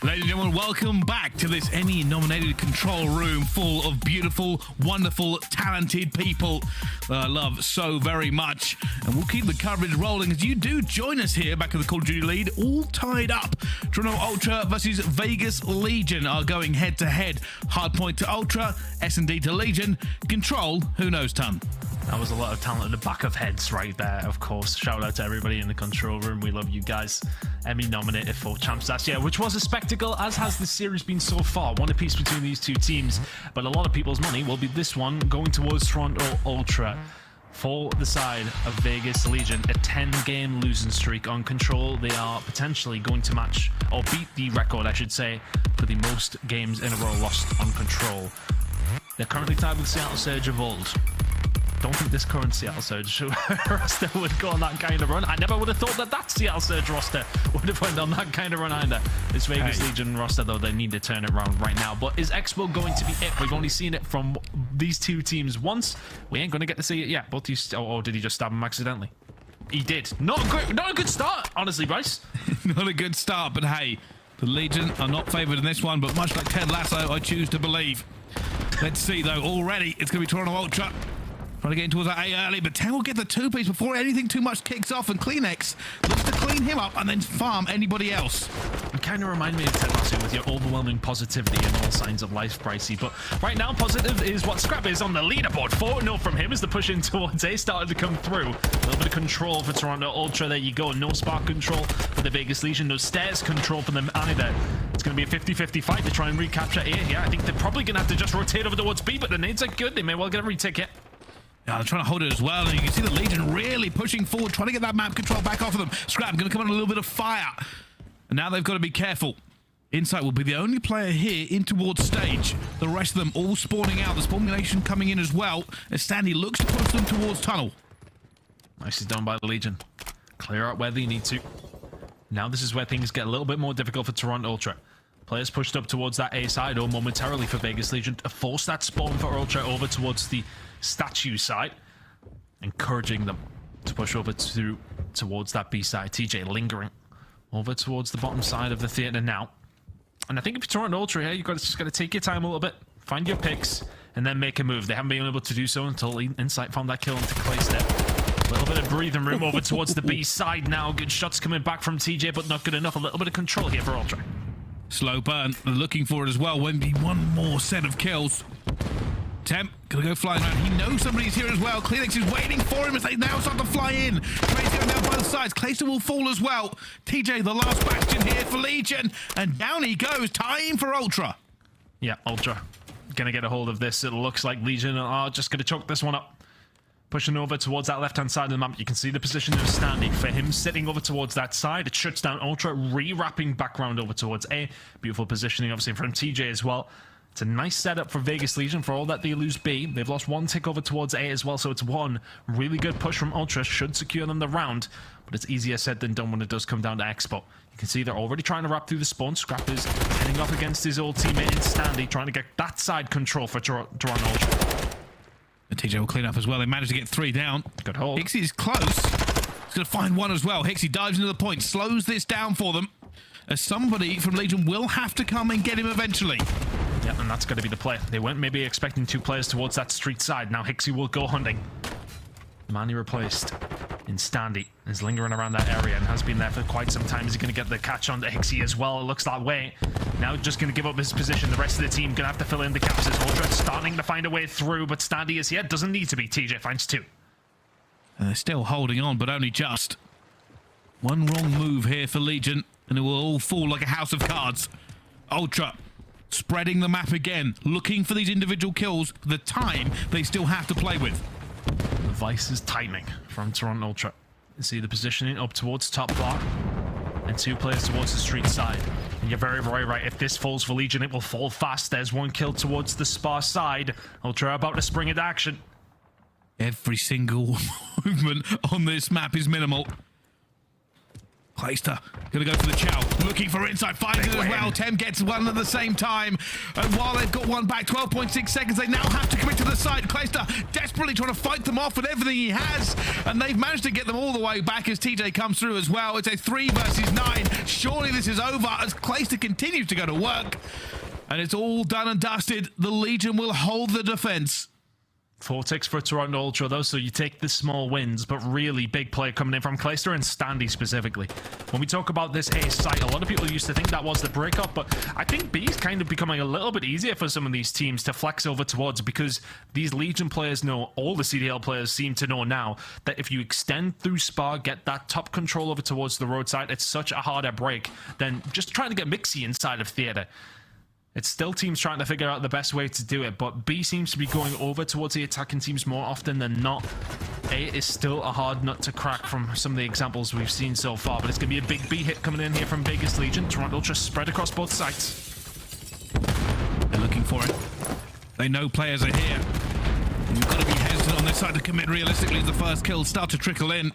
Ladies and gentlemen, welcome back to this Emmy-nominated control room full of beautiful, wonderful, talented people that I love so very much. And we'll keep the coverage rolling as you do join us here back at the Call of Duty lead, all tied up. Toronto Ultra versus Vegas Legion are going head-to-head. Hardpoint to Ultra, S&D to Legion. Control, who knows ton? That was a lot of talent at the back of heads right there, of course. Shout out to everybody in the control room. We love you guys. Emmy nominated for Champs last year, which was a spectacle, as has the series been so far. One apiece between these two teams, but a lot of people's money will be this one going towards Toronto Ultra. For the side of Vegas Legion, a 10-game losing streak on Control. They are potentially going to match, or beat the record, I should say, for the most games in a row lost on Control. They're currently tied with Seattle Surge of old. Don't think this current Seattle Surge roster would go on that kind of run. I never would have thought that Seattle Surge roster would have went on that kind of run either. This Vegas Legion roster, though, they need to turn it around right now. But is Expo going to be it? We've only seen it from these two teams once. We ain't going to get to see it yet. Both these, or did he just stab him accidentally? He did. Not a good start, honestly, Bryce. Not a good start, but hey, the Legion are not favoured in this one, but much like Ted Lasso, I choose to believe. Let's see, though. Already, it's going to be Toronto Ultra. Trying to get into towards that A early, but 10 will get the two-piece before anything too much kicks off, and Kleenex looks to clean him up and then farm anybody else. You kind of remind me of Ted Lasso with your overwhelming positivity and all signs of life, Pricey. But right now, positive is what Scrapz is on the leaderboard. 4-0 from him as the push in towards A started to come through. A little bit of control for Toronto Ultra. There you go. No spark control for the Vegas Legion. No stairs control for them either. It's going to be a 50-50 fight to try and recapture A. Yeah, I think they're probably going to have to just rotate over towards B, but the nades are good. They may well get a retake hit. Yeah, they're trying to hold it as well, and you can see the Legion really pushing forward, trying to get that map control back off of them. Scrapz going to come on a little bit of fire. And now they've got to be careful. Insight will be the only player here in towards stage. The rest of them all spawning out. There's formulation coming in as well, as Sandy looks to push them towards tunnel. Nicely done by the Legion. Clear out where they need to. Now this is where things get a little bit more difficult for Toronto Ultra. Players pushed up towards that A side, or momentarily for Vegas Legion to force that spawn for Ultra over towards the statue side, encouraging them to push over towards that B side. TJ lingering over towards the bottom side of the theater now. And I think if you're Toronto Ultra here, you've just got to take your time a little bit, find your picks, and then make a move. They haven't been able to do so until Insight found that kill into Claystep. A little bit of breathing room over towards the B side now. Good shots coming back from TJ, but not good enough. A little bit of control here for Ultra. Slow burn, looking for it as well. Maybe one more set of kills. Temp gonna go flying around. He knows somebody's here as well. Kleenex is waiting for him as they now start to fly in. Trey's going down both sides. Clayster will fall as well. TJ, the last bastion here for Legion, and down he goes. Time for Ultra. Yeah, Ultra gonna get a hold of this. It looks like Legion are just gonna choke this one up. Pushing over towards that left-hand side of the map. You can see the position of standing for him sitting over towards that side. It shuts down Ultra, re-wrapping background over towards A. Beautiful positioning, obviously, from TJ as well. It's a nice setup for Vegas Legion for all that they lose B. They've lost one tick over towards A as well, so it's one really good push from Ultra. Should secure them the round, but it's easier said than done when it does come down to Expo. You can see they're already trying to wrap through the spawn. Scrapz is heading up against his old teammate in Standy, trying to get that side control for Toronto Ultra. And TJ will clean up as well. They managed to get 3 down. Good hold. Hixie's close. He's going to find one as well. Hixie dives into the point, slows this down for them, as somebody from Legion will have to come and get him eventually. Yeah, and that's going to be the play. They weren't maybe expecting 2 players towards that street side. Now Hixie will go hunting. The man he replaced in Standy is lingering around that area and has been there for quite some time. Is he going to get the catch on the Hixie as well? It looks that way. Now just going to give up his position. The rest of the team going to have to fill in the gaps as Ultra starting to find a way through, but Standy is here. Doesn't need to be. TJ finds 2. And they're still holding on, but only just. One wrong move here for Legion, and it will all fall like a house of cards. Ultra spreading the map again, looking for these individual kills for the time they still have to play with. The vice is tightening from Toronto Ultra. You see the positioning up towards top bar and 2 players towards the street side. And you're very, very right. If this falls for Legion, it will fall fast. There's 1 kill towards the Spar side. Ultra about to spring into action. Every single movement on this map is minimal. Priestahh gonna go for the chow, looking for inside, finds it as well. Tem gets one at the same time, and while they've got one back, 12.6 seconds, they now have to commit to the side. Priestahh desperately trying to fight them off with everything he has, and they've managed to get them all the way back as TJ comes through as well. It's a 3 versus 9. Surely this is over as Priestahh continues to go to work, and it's all done and dusted. The Legion will hold the defense. 4 ticks for Toronto Ultra though, so you take the small wins, but really big play coming in from Priestahh and Standy specifically. When we talk about this A site, a lot of people used to think that was the breakup, but I think B is kind of becoming a little bit easier for some of these teams to flex over towards, because these Legion players know, all the CDL players seem to know now, that if you extend through Spar, get that top control over towards the roadside, it's such a harder break than just trying to get Mixy inside of Theater. It's still teams trying to figure out the best way to do it, but B seems to be going over towards the attacking teams more often than not. A is still a hard nut to crack from some of the examples we've seen so far, but it's going to be a big B hit coming in here from Vegas Legion. Toronto Ultra spread across both sides. They're looking for it. They know players are here. You've got to be hesitant on this side to commit realistically as the first kills start to trickle in.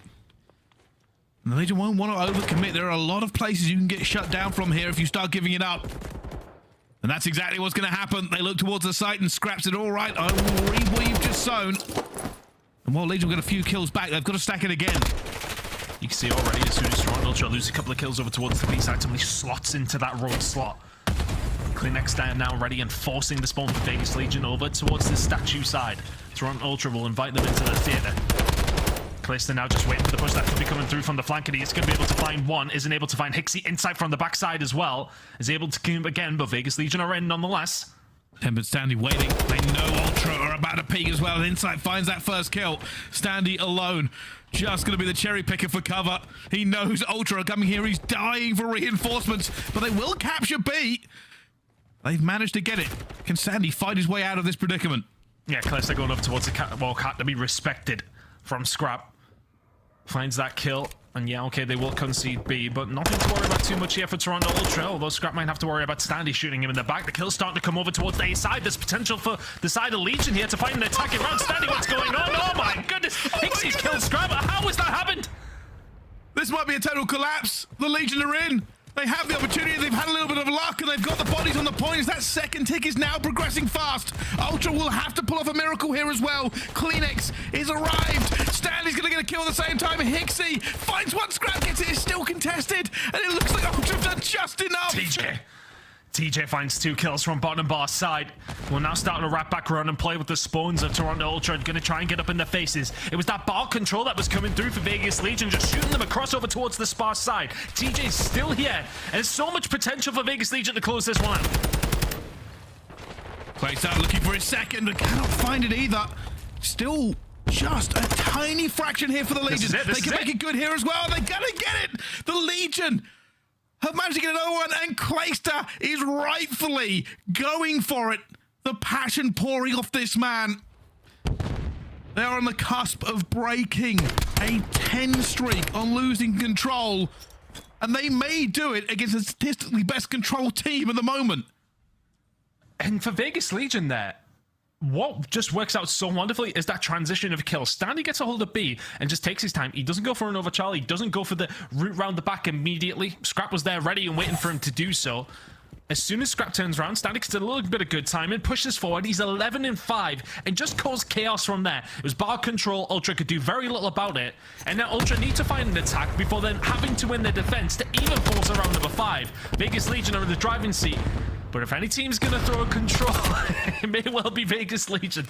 And the Legion won't want to overcommit. There are a lot of places you can get shut down from here if you start giving it up. And that's exactly what's going to happen. They look towards the site and Scrapz it all right. I will read what you've just sown. And while Legion got a few kills back, they've got to stack it again. You can see already as soon as Toronto Ultra lose a couple of kills over towards the B side, somebody slots into that road slot. Klinex down now ready and forcing the spawn for Vegas Legion over towards the statue side. Toronto Ultra will invite them into the theater. Priestahh now just waiting for the push that could be coming through from the flank, and he's going to be able to find one. Isn't able to find Hixie inside from the backside as well. Is able to come again, but Vegas Legion are in nonetheless. Tempered Standy waiting. They know Ultra are about to peek as well. And Insight finds that first kill. Standy alone. Just going to be the cherry picker for cover. He knows Ultra are coming here. He's dying for reinforcements, but they will capture B. They've managed to get it. Can Standy fight his way out of this predicament? Yeah, Priestahh going up towards the catwalk, had to be respected from Scrap. Finds that kill, and yeah, okay, they will concede B, but nothing to worry about too much here for Toronto Ultra, although Scrap might have to worry about Standy shooting him in the back. The kill's starting to come over towards the A side. There's potential for the side of Legion here to find an attacking round. Standy, what's going on? Oh my goodness! Hixie's killed Scrap. How has that happened? This might be a total collapse. The Legion are in. They have the opportunity, they've had a little bit of luck, and they've got the bodies on the points. That second tick is now progressing fast. Ultra will have to pull off a miracle here as well. Klinex is arrived. Stanley's gonna get a kill at the same time. Hixie finds one, Scrap gets it, it's still contested, and it looks like Ultra have done just enough. TJ finds 2 kills from bottom bar side. We're now starting to wrap back around and play with the spawns of Toronto Ultra. Gonna try and get up in their faces. It was that bar control that was coming through for Vegas Legion, just shooting them across over towards the Spar side. TJ's still here, and there's so much potential for Vegas Legion to close this one out. Priestahh looking for his second, but cannot find it either. Still just a tiny fraction here for the Legion. They can make it good here as well. They're gonna get it. The Legion have managed to get another one, and Priestahh is rightfully going for it. The passion pouring off this man. They are on the cusp of breaking a 10 streak on losing control, and they may do it against a statistically best controlled team at the moment. And for Vegas Legion there, what just works out so wonderfully is that transition of kills. Standy gets a hold of B and just takes his time. He doesn't go for an overcharge. He doesn't go for the route round the back immediately. Scrap was there ready and waiting for him to do so. As soon as Scrap turns around, Standy gets a little bit of good timing, pushes forward. He's 11-5 and just caused chaos from there. It was bar control. Ultra could do very little about it. And now Ultra need to find an attack before then having to win their defense to even force around number 5. Vegas Legion are in the driving seat. But if any team's gonna throw a control, it may well be Vegas Legion.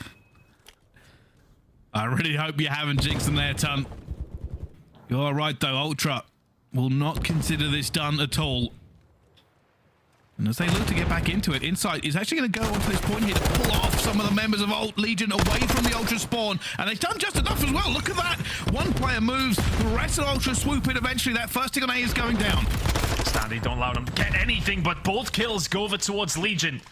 I really hope you haven't jinxed them there, Ton. You're right, though. Ultra will not consider this done at all. And as they look to get back into it, Insight is actually going to go onto this point here to pull off some of the members of Legion away from the Ultra spawn. And they've done just enough as well. Look at that. One player moves, the rest of Ultra swoop in eventually. That first tick on A is going down. Standy, don't allow them to get anything, but both kills go over towards Legion.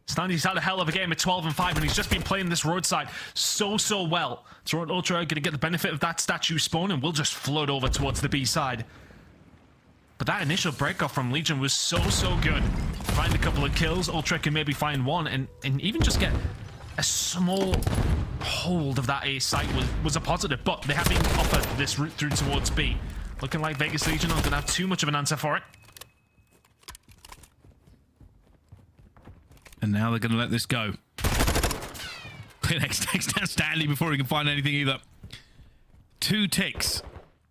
Standy's had a hell of a game at 12 and 5, and he's just been playing this roadside so well. Toronto Ultra are going to get the benefit of that statue spawn, and we'll just float over towards the B side. But that initial breakoff from Legion was so good. Find a couple of kills, Ultra can maybe find one, and even just get a small hold of that A site was a positive, but they have been offered this route through towards B. Looking like Vegas Legion aren't going to have too much of an answer for it. And now they're going to let this go. Next takes down Stanley before he can find anything either. 2 ticks.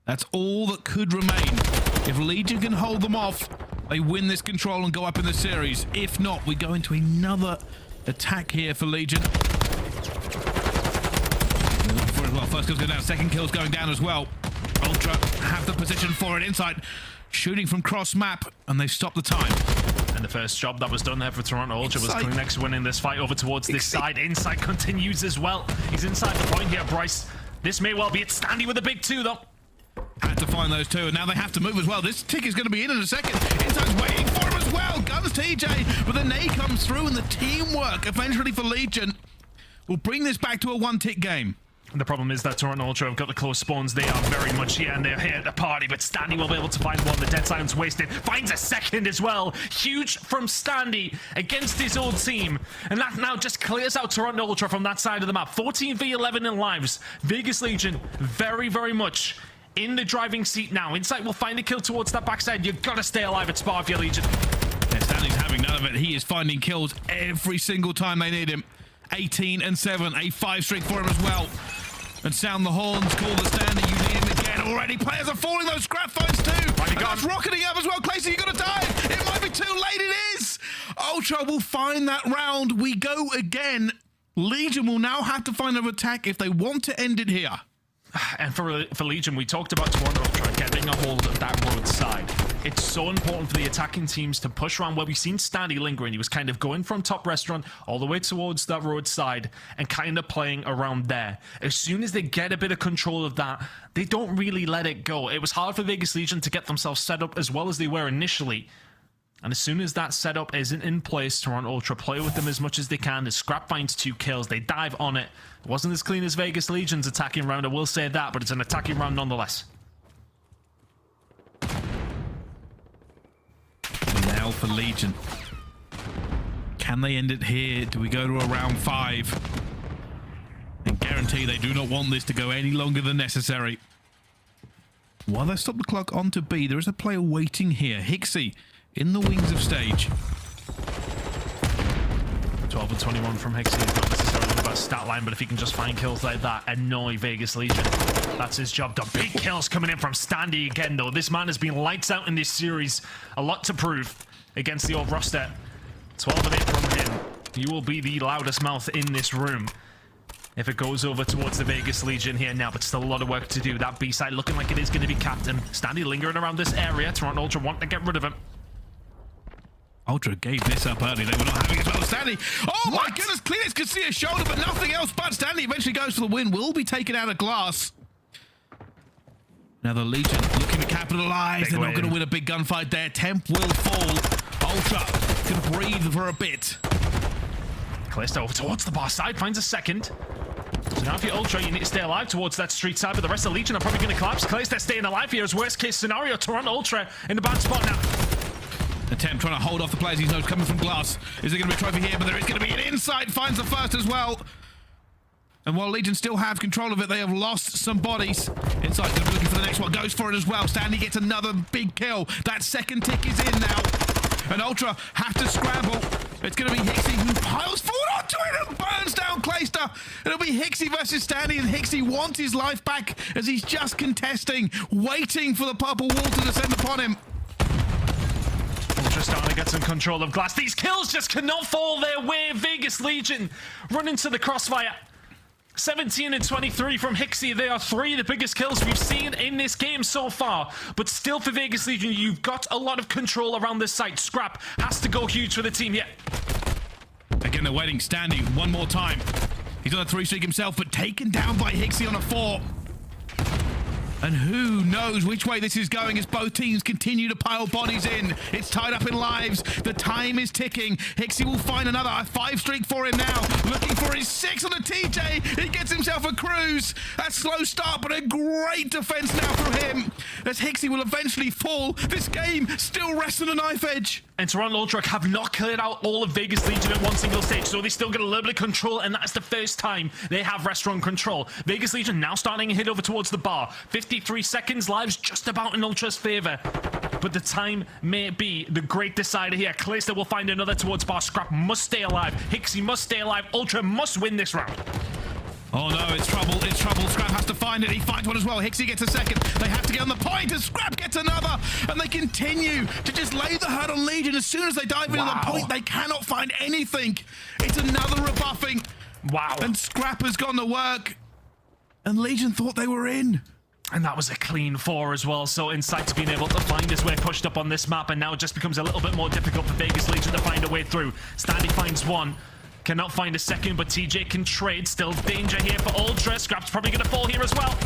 That's all that could remain. If Legion can hold them off, they win this control and go up in the series. If not, we go into another attack here for Legion. Well, first kill's going down, second kill's going down as well. Ultra have the position for it inside. Shooting from cross map, and they've stopped the time. And the first job that was done there for Toronto Ultra was Kleenex winning this fight over towards this side. Inside continues as well. He's inside the point here, Bryce. This may well be it. Standy with a big 2, though. Had to find those 2, and now they have to move as well. This tick is going to be in a second. Inside's waiting for him as well. Guns TJ, but the nade comes through, and the teamwork eventually for Legion will bring this back to a 1-tick game. The problem is that Toronto Ultra have got the close spawns. They are very much here, and they're here at the party, but Standy will be able to find one. The dead silence wasted. Finds a second as well. Huge from Standy against his old team. And that now just clears out Toronto Ultra from that side of the map. 14v11 in lives. Vegas Legion very much in the driving seat now. Insight will find a kill towards that backside. You've got to stay alive at Spa if you're Legion. Yeah, Stanley's having none of it. He is finding kills every single time they need him. 18 and 7, a 5 streak for him as well. And sound the horns, call the Standy, you need him again already. Players are falling those scrap phones too. And that's rocketing up as well. Clayson, you got to dive. It might be too late, it is. Ultra will find that round. We go again. Legion will now have to find an attack if they want to end it here. And for Legion, we talked about Toronto Ultra getting a hold of that road side. It's so important for the attacking teams to push around where we've seen Standy lingering. He was kind of going from top restaurant all the way towards that road side and kind of playing around there. As soon as they get a bit of control of that, they don't really let it go. It was hard for Vegas Legion to get themselves set up as well as they were initially. And as soon as that setup isn't in place, Toronto Ultra play with them as much as they can. The Scrap finds 2 kills. They dive on it. It wasn't as clean as Vegas Legion's attacking round, I will say that, but it's an attacking round nonetheless. Now for Legion. Can they end it here? Do we go to a round 5? And guarantee they do not want this to go any longer than necessary. While they stop the clock onto B, there is a player waiting here. HyDra in the wings of stage. 12 and 21 from HyDra. Not necessarily about stat line, but if he can just find kills like that, annoy Vegas Legion. That's his job done. Big kills coming in from Standy again, though. This man has been lights out in this series. A lot to prove against the old roster. 12 and 8 from him. You will be the loudest mouth in this room if it goes over towards the Vegas Legion here now, but still a lot of work to do. That B side looking like it is going to be captain. Standy lingering around this area. Toronto Ultra want to get rid of him. Ultra gave this up early. They were not having it as well. Standy. Oh my goodness. Kleenex could see a shoulder, but nothing else. But Standy eventually goes for the win. Will be taken out of glass. Now the Legion looking to capitalize. They're not going to win a big gunfight there. Temp will fall. Ultra can breathe for a bit. Callisto over towards the bar side. Finds a second. So now if you're Ultra, you need to stay alive towards that street side, but the rest of the Legion are probably going to collapse. Callisto staying alive here as worst case scenario. Toronto Ultra in the bad spot now. Attempt trying to hold off the players he knows coming from glass. Is there going to be a trophy here? But there is going to be an inside. Finds the first as well. And while Legion still have control of it, they have lost some bodies. Inside going to be looking for the next one. Goes for it as well. Standy gets another big kill. That second tick is in now. And Ultra have to scramble. It's going to be HyDra who piles forward onto it and burns down Priestahh. It'll be HyDra versus Standy, and HyDra wants his life back as he's just contesting, waiting for the purple wall to descend upon him. Ultra starting to get some control of glass. These kills just cannot fall their way. Vegas Legion run into the crossfire. 17 and 23 from HyDra. They are 3 of the biggest kills we've seen in this game so far. But still for Vegas Legion, you've got a lot of control around this site. Scrap has to go huge for the team here. Again, they're waiting. Standy one more time. He's on a 3 streak himself, but taken down by HyDra on a 4. And who knows which way this is going as both teams continue to pile bodies in. It's tied up in lives. The time is ticking. HyDra will find another 5 streak for him now. Looking for his 6 on the TJ. He gets himself a cruise. A slow start, but a great defense now from him. As HyDra will eventually fall. This game still rests on a knife edge. And Toronto Ultra have not cleared out all of Vegas Legion at one single stage, so they still get a little bit of control, and that's the first time they have restaurant control. Vegas Legion now starting to hit over towards the bar. 53 seconds, lives just about in Ultra's favor. But the time may be the great decider here. KiSMET will find another towards bar. Scrapz must stay alive. HyDra must stay alive. Ultra must win this round. Oh no, it's trouble, it's trouble. Scrapz has to find it. He finds one as well. HyDra gets a second. They have to get on the point, and Scrapz gets another. And they continue to just lay the hurt on Legion. As soon as they dive into the point, they cannot find anything. It's another rebuffing. Wow. And Scrapz has gone to work. And Legion thought they were in. And that was a clean 4 as well, so Insight's been able to find his way pushed up on this map, and now it just becomes a little bit more difficult for Vegas Legion to find a way through. Standy finds one. Cannot find a second, but TJ can trade. Still danger here for Ultra. Scrapz probably going to fall here as well.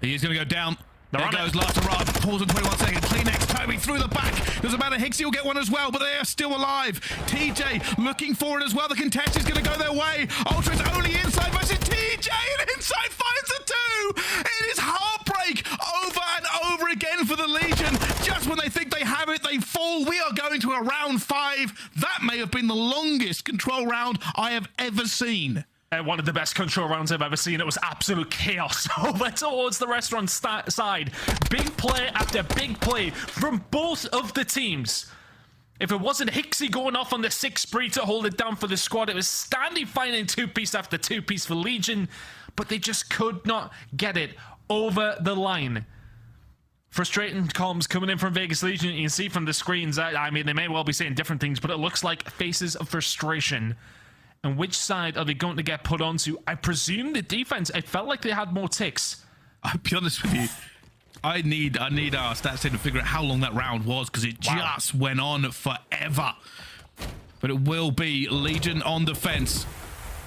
He is going to go down. They're There on goes it. last Rod. Pause in 21 seconds. Kleenex, Toby through the back. Doesn't matter. HyDra will get one as well, but they are still alive. TJ looking for it as well. The contest is going to go their way. Ultra's only inside versus TJ, and inside finds the 2. It is heartbreak over and over again for the Legion. Just when they think they have it, they fall. We are going to a round 5. That may have been the longest control round I have ever seen. One of the best control rounds I've ever seen. It was absolute chaos over towards the restaurant side. Big play after big play from both of the teams. If it wasn't HyDra going off on the 6 spree to hold it down for the squad, it was Standy finding 2-piece after 2-piece for Legion, but they just could not get it over the line. Frustrating comms coming in from Vegas Legion. You can see from the screens, I mean, they may well be saying different things, but it looks like faces of frustration. And which side are they going to get put onto? I presume the defense. It felt like they had more ticks. I'll be honest with you. I need our stats team to figure out how long that round was, because it just went on forever. But it will be Legion on defense.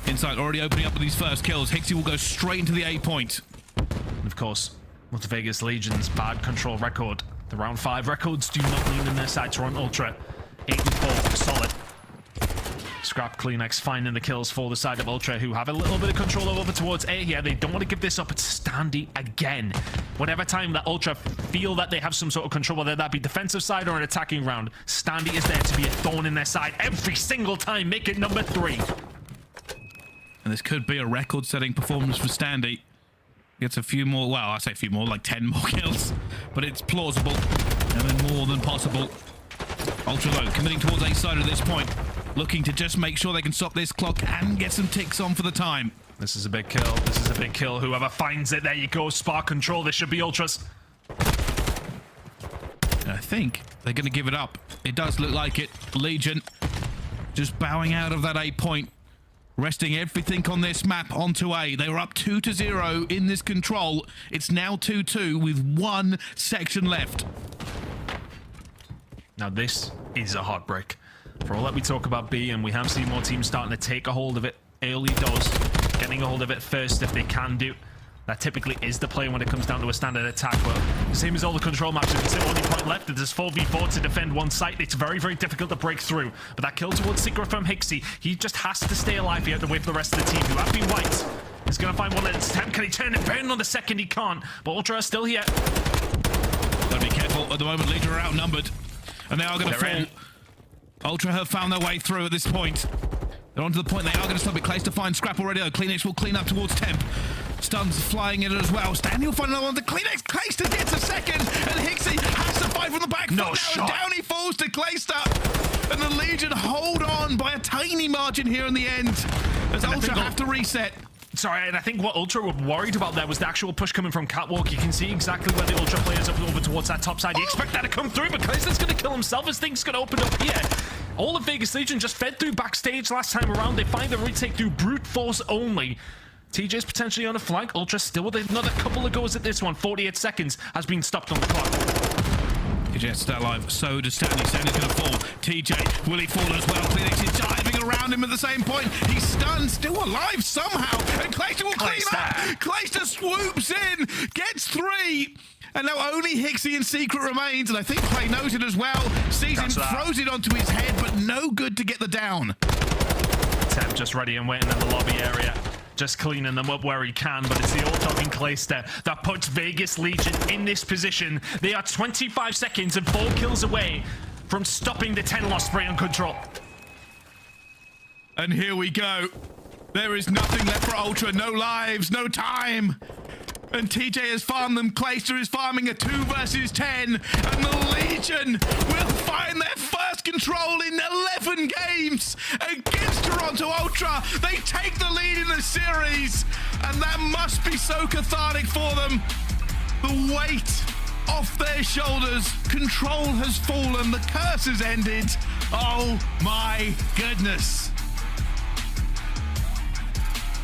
Inside already opening up with these first kills. HyDra will go straight into the A point. And of course, with the Vegas Legion's bad control record, the round 5 records do not lean in their side. Toronto Ultra 8-4, solid. Scrapz, Kleenex finding the kills for the side of Ultra, who have a little bit of control over towards A here. They don't want to give this up. It's Standy again. Whenever time that Ultra feel that they have some sort of control, whether that be defensive side or an attacking round, Standy is there to be a thorn in their side every single time. Make it number 3. And this could be a record-setting performance for Standy. Gets a few more, well, I say a few more, like 10 more kills. But it's plausible and then more than possible. Ultra low, committing towards A side at this point. Looking to just make sure they can stop this clock and get some ticks on for the time. This is a big kill. This is a big kill. Whoever finds it, there you go. Spark control. This should be Ultras. And I think they're going to give it up. It does look like it. Legion just bowing out of that A point. Resting everything on this map onto A. They were up 2-0 in this control. It's now 2-2 with 1 section left. Now this is a heartbreak. For all that we talk about B, and we have seen more teams starting to take a hold of it early doors, getting a hold of it first if they can do. That typically is the play when it comes down to a standard attack, but the same as all the control maps, if it's the only point left, it is 4v4 to defend one site. It's very, very difficult to break through. But that kill towards Secret from HyDra, he just has to stay alive. He has to wait for the rest of the team, who have been wiped. He's going to find one at its attempt. Can he turn it burn on the second? He can't. But Ultra are still here. Gotta be careful. At the moment, Legion are outnumbered, and they are going to fall. In. Ultra have found their way through at this point. They're onto the point. They are going to stop it. KiSMET to find Scrapz already, though. Kleenex will clean up towards Temp. Stuns flying in it as well. Standy will find another one. The KiSMET gets a second, and HyDra has to fight from the back. No now, shot. And down he falls to KiSMET. And the Legion hold on by a tiny margin here in the end, as Ultra have to reset. Sorry, and I think what Ultra were worried about there was the actual push coming from Catwalk. You can see exactly where the Ultra players are over towards that top side. You expect that to come through, but KiSMET's going to kill himself as things going to open up here. All of Vegas Legion just fed through backstage last time around. They find the retake through brute force only. TJ's potentially on a flank. Ultra still with another couple of goes at this one. 48 seconds has been stopped on the clock. TJ still alive. So does Stanley. Stanley's going to fall. TJ, will he fall as well? Phoenix is diving around him at the same point. He's stunned, still alive somehow. And Clayster will clean up. Clayster swoops in, gets 3. And now only Hixie and Secret remains. And I think Clay knows it as well. Sees him, throws it onto his head, but no good to get the down. Temp just ready and waiting in the lobby area. Just cleaning them up where he can, but it's the old talking Clayster that puts Vegas Legion in this position. They are 25 seconds and 4 kills away from stopping the 10 loss spray on control. And here we go. There is nothing left for Ultra. No lives, no time. And TJ has farmed them. Clayster is farming a 2 versus 10. And the Legion will find their first control in 11 games against Toronto Ultra. They take the lead in the series. And that must be so cathartic for them. The weight off their shoulders. Control has fallen. The curse has ended. Oh my goodness.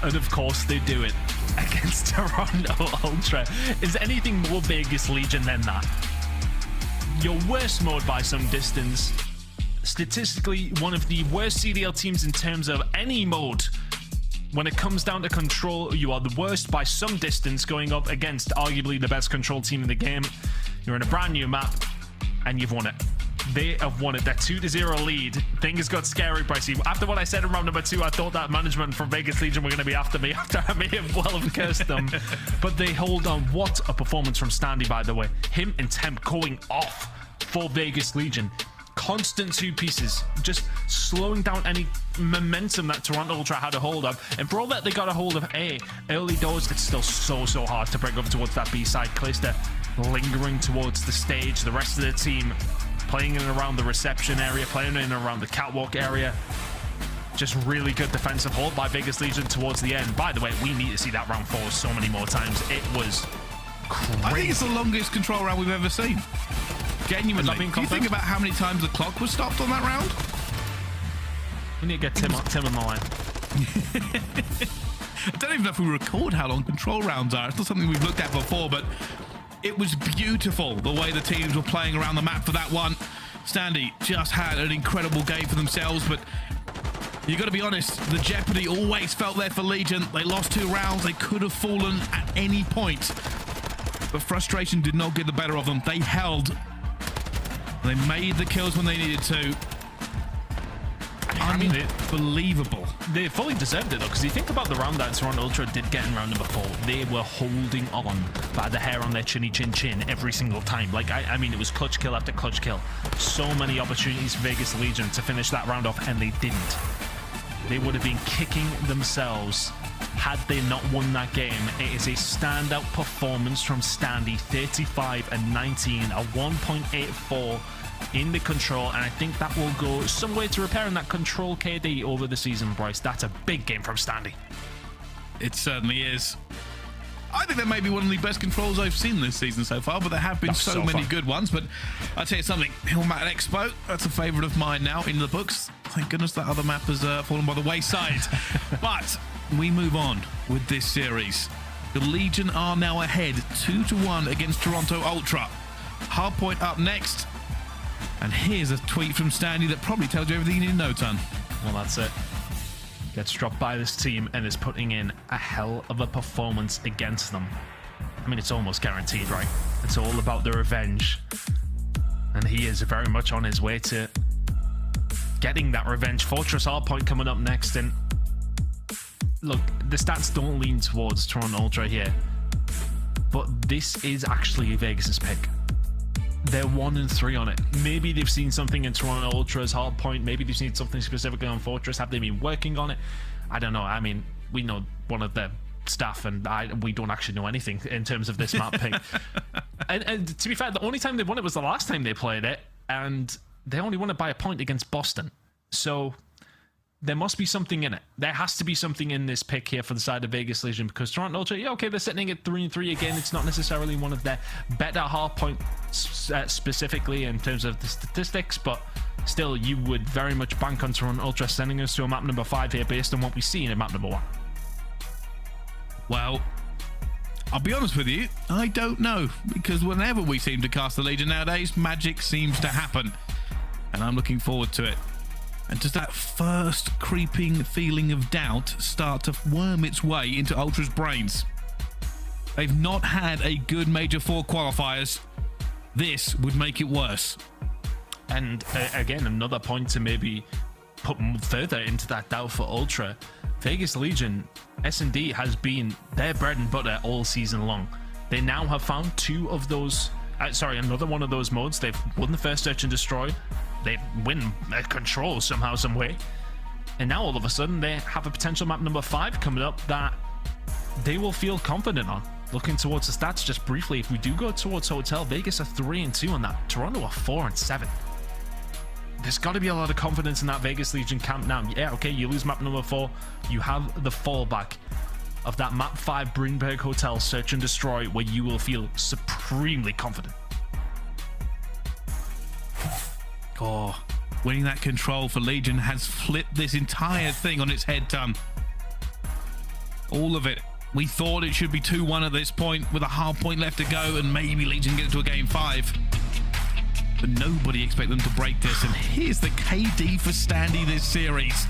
And of course they do it against Toronto Ultra. Is anything more Vegas Legion than that? Your worst mode by some distance. Statistically, one of the worst CDL teams in terms of any mode. When it comes down to control, you are the worst by some distance, going up against arguably the best control team in the game. You're in a brand new map, and you've won it. They have won it. That 2-0 lead. Things got scary, Pricey. After what I said in round number 2, I thought that management from Vegas Legion were going to be after me after I may have well have cursed them. But they hold on. What a performance from Standy, by the way. Him and Temp going off for Vegas Legion. Constant 2 pieces, just slowing down any momentum that Toronto Ultra had a hold of. And for all that they got a hold of A, early doors, it's still so hard to break over towards that B side. Clayster lingering towards the stage. The rest of the team playing in and around the reception area, playing in and around the catwalk area. Just really good defensive hold by Vegas Legion towards the end. By the way, we need to see that round 4 so many more times. It was crazy. I think it's the longest control round we've ever seen. Genuinely. Do you think about how many times the clock was stopped on that round? We need to get Tim on the line. I don't even know if we record how long control rounds are. It's not something we've looked at before, but it was beautiful the way the teams were playing around the map for that one. Standy just had an incredible game for themselves, but you got to be honest, the jeopardy always felt there for Legion. They lost 2 rounds. They could have fallen at any point, but frustration did not get the better of them. They held. They made the kills when they needed to. Unbelievable. They fully deserved it though, because you think about the round that Toronto Ultra did get in round number 4, they were holding on by the hair on their chinny chin every single time. Like, I mean, it was clutch kill after clutch kill. So many opportunities for Vegas Legion to finish that round off, and they didn't. They would have been kicking themselves had they not won that game. It is a standout performance from Standy, 35 and 19, a 1.84 in the control, and I think that will go some way to repairing that control KD over the season, Bryce. That's a big game from Standy. It certainly is. I think that may be one of the best controls I've seen this season so far, but there have been so many good ones. But I'll tell you something, Hillmat Expo, that's a favourite of mine now in the books. Thank goodness that other map has fallen by the wayside. But we move on with this series. The Legion are now ahead 2-1 against Toronto Ultra. Hardpoint up next. And here's a tweet from Standy that probably tells you everything you need to know, Ton. Well, that's it. Gets dropped by this team and is putting in a hell of a performance against them. I mean, it's almost guaranteed, right? It's all about the revenge. And he is very much on his way to getting that revenge. Fortress hardpoint coming up next. And look, the stats don't lean towards Toronto Ultra here, but this is actually Vegas's pick. They're 1-3 on it. Maybe they've seen something in Toronto Ultra's hardpoint. Maybe they've seen something specifically on Fortress. Have they been working on it? I don't know. I mean, we know one of their staff, and we don't actually know anything in terms of this map pick. And to be fair, the only time they won it was the last time they played it, and they only won it by a point against Boston. So there must be something in it. There has to be something in this pick here for the side of Vegas Legion, because Toronto Ultra, yeah, okay, they're sitting at 3-3 again. It's not necessarily one of their better hardpoint specifically in terms of the statistics, but still, you would very much bank on Toronto Ultra sending us to a map number 5 here based on what we see in map number 1. Well, I'll be honest with you, I don't know, because whenever we seem to cast the Legion nowadays, magic seems to happen, and I'm looking forward to it. And does that first creeping feeling of doubt start to worm its way into Ultra's brains? They've not had a good Major IV qualifiers. This would make it worse. And again, another point to maybe put further into that doubt for Ultra. Vegas Legion, S&D has been their bread and butter all season long. They now have found two of those, another one of those modes. They've won the first Search and Destroy. They win Control somehow, some way. And now all of a sudden they have a potential map number 5 coming up that they will feel confident on. Looking towards the stats just briefly, if we do go towards Hotel, Vegas are 3-2 on that. Toronto are 4-7. There's got to be a lot of confidence in that Vegas Legion camp now. Yeah, okay, you lose map number 4. You have the fallback of that map 5 Brinberg Hotel Search and Destroy, where you will feel supremely confident. Oh, winning that Control for Legion has flipped this entire thing on its head, Tom. All of it. We thought it should be 2-1 at this point with a half point left to go, and maybe Legion get to a game 5. But nobody expect them to break this. And here's the KD for Standy this series.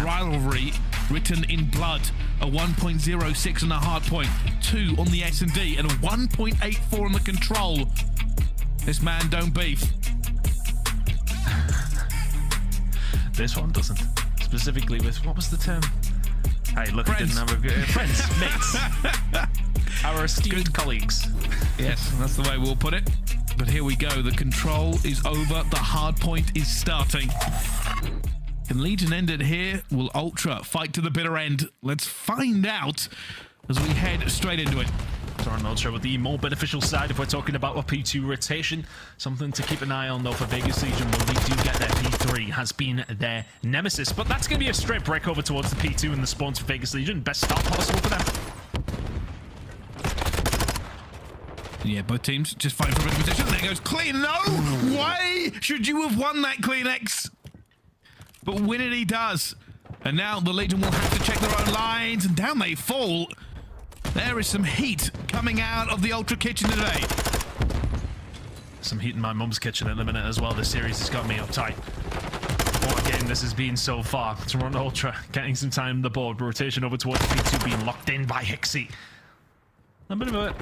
Rivalry written in blood. A 1.06 on the hard point, 2 on the S&D, and a 1.84 on the Control. This man don't beef. This one doesn't. Specifically with, what was the term? Hey, look, Friends. I didn't have a good... friends, mates. Our esteemed colleagues. Yes, that's the way we'll put it. But here we go. The Control is over. The hard point is starting. Can Legion end it here? Will Ultra fight to the bitter end? Let's find out as we head straight into it. Toronto Ultra with the more beneficial side if we're talking about a P2 rotation. Something to keep an eye on though for Vegas Legion when they do get their P3 has been their nemesis. But that's going to be a straight break over towards the P2 and the spawns for Vegas Legion. Best start possible for them. Yeah, both teams just fighting for a better position. There goes Clean. No way should you have won that, CleanX. But win it he does. And now the Legion will have to check their own lines, and down they fall. There is some heat coming out of the Ultra kitchen today. Some heat in my mum's kitchen at the minute as well. This series has got me uptight. What a game this has been so far. Toronto Ultra getting some time on the board. Rotation over towards P2 being locked in by Hixie. A bit of a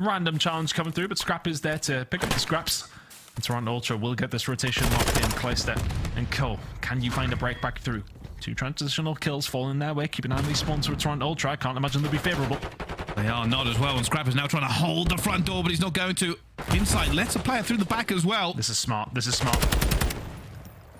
random challenge coming through, but Scrap is there to pick up the scraps. And Toronto Ultra will get this rotation locked in. Clayster and Co. Can you find a break back through? 2 transitional kills falling their way. Keep an eye on these spawns for Toronto Ultra. I can't imagine they'll be favourable. They are not as well, and Scrap is now trying to hold the front door, but he's not going to. Inside, lets a player through the back as well. This is smart. This is smart.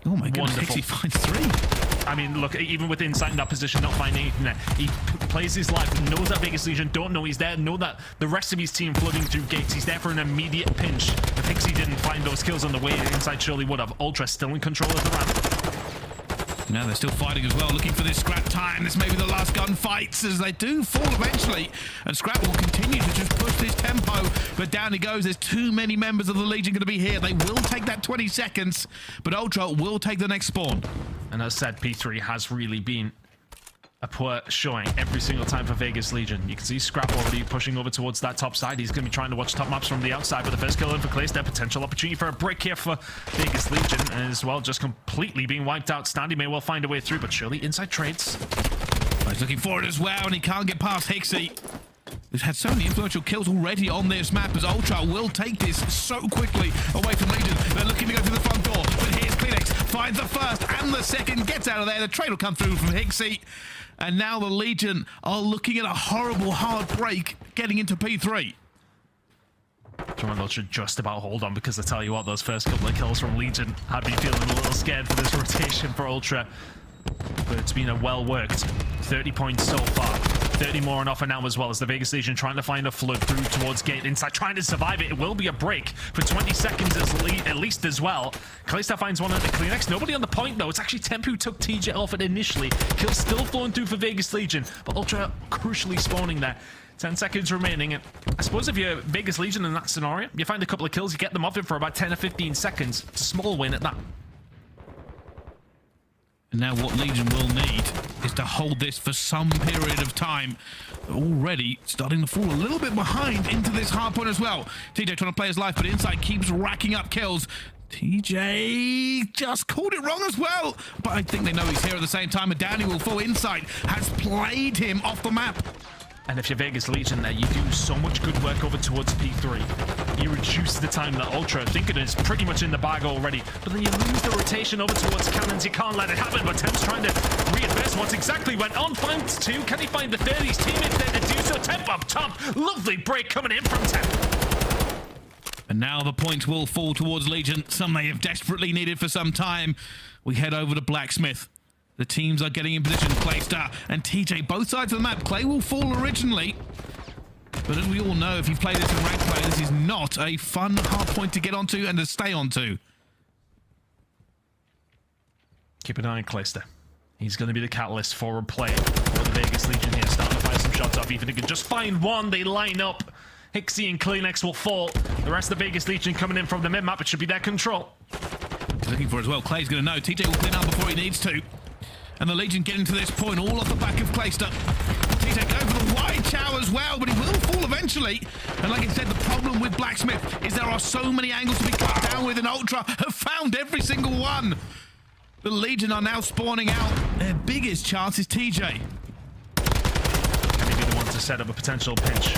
Oh my goodness, Wonderful. Hixie finds 3. I mean, look, even with insight in that position, not finding anything there. He plays his life, knows that Vegas Legion don't know he's there, know that the rest of his team flooding through gates. He's there for an immediate pinch. If Hixie didn't find those kills on the way, inside surely would have. Ultra still in control of the ramp. Now they're still fighting as well, looking for this Scrap time. This may be the last gunfights as they do fall eventually. And Scrap will continue to just push this tempo, but down he goes. There's too many members of the Legion going to be here. They will take that 20 seconds, but Ultra will take the next spawn. And as said, P3 has really been a poor showing every single time for Vegas Legion. You can see Scrap already pushing over towards that top side. He's going to be trying to watch top maps from the outside, but the first kill in for Clayster. Potential opportunity for a break here for Vegas Legion, and as well just completely being wiped out. Standy may well find a way through, but surely inside trades. He's looking for it as well, and he can't get past Hixie. He's had so many influential kills already on this map as Ultra will take this so quickly away from Legion. They're looking to go through the front door, but here's CleanX, finds the first and the second, gets out of there. The trade will come through from Hixie. And now the Legion are looking at a horrible hard break getting into P3. Toronto should just about hold on, because I tell you what, those first couple of kills from Legion had me feeling a little scared for this rotation for Ultra. But it's been a well-worked 30 points so far. 30 more on offer now as well, as the Vegas Legion trying to find a flood through towards gate inside, trying to survive it. It will be a break for 20 seconds at least as well. Clayster finds one at the CleanX. Nobody on the point though. It's actually Temp who took TJ off it initially. Kills still flowing through for Vegas Legion, but Ultra crucially spawning there. 10 seconds remaining. I suppose if you're Vegas Legion in that scenario, you find a couple of kills, you get them off it for about 10 or 15 seconds. It's a small win at that. And now what Legion will need is to hold this for some period of time. They're already starting to fall a little bit behind into this hard point as well. TJ trying to play his life, but Inside keeps racking up kills. TJ just called it wrong as well. But I think they know he's here at the same time, and Danny will fall. Inside has played him off the map. And if you're Vegas Legion there, you do so much good work over towards P3. You reduce the time that Ultra thinking it's pretty much in the bag already, but then you lose the rotation over towards cannons. You can't let it happen, but Temp's trying to reinvest. What exactly went on? Finds two. Can he find the third? His teammates there to do so. Temp up top. Lovely break coming in from Temp. And now the points will fall towards Legion, some they have desperately needed for some time. We head over to Blacksmith. The teams are getting in position. Priestahh and TJ, both sides of the map. Clay will fall originally. But as we all know, if you've played this in ranked play, this is not a fun hard point to get onto and to stay onto. Keep an eye on Priestahh. He's going to be the catalyst for a play for the Vegas Legion here. Starting to fire some shots off. Even if he can just find one, they line up. Hixie and Kleenex will fall. The rest of the Vegas Legion coming in from the mid-map. It should be their control. He's looking for it as well. Clay's going to know. TJ will clean up before he needs to. And the Legion getting to this point, all off the back of Priestahh. TJ going for the wide chow as well, but he will fall eventually. And like I said, the problem with Blacksmith is there are so many angles to be cut down with, and Ultra have found every single one. The Legion are now spawning out. Their biggest chance is TJ. Can he be the one to set up a potential pinch?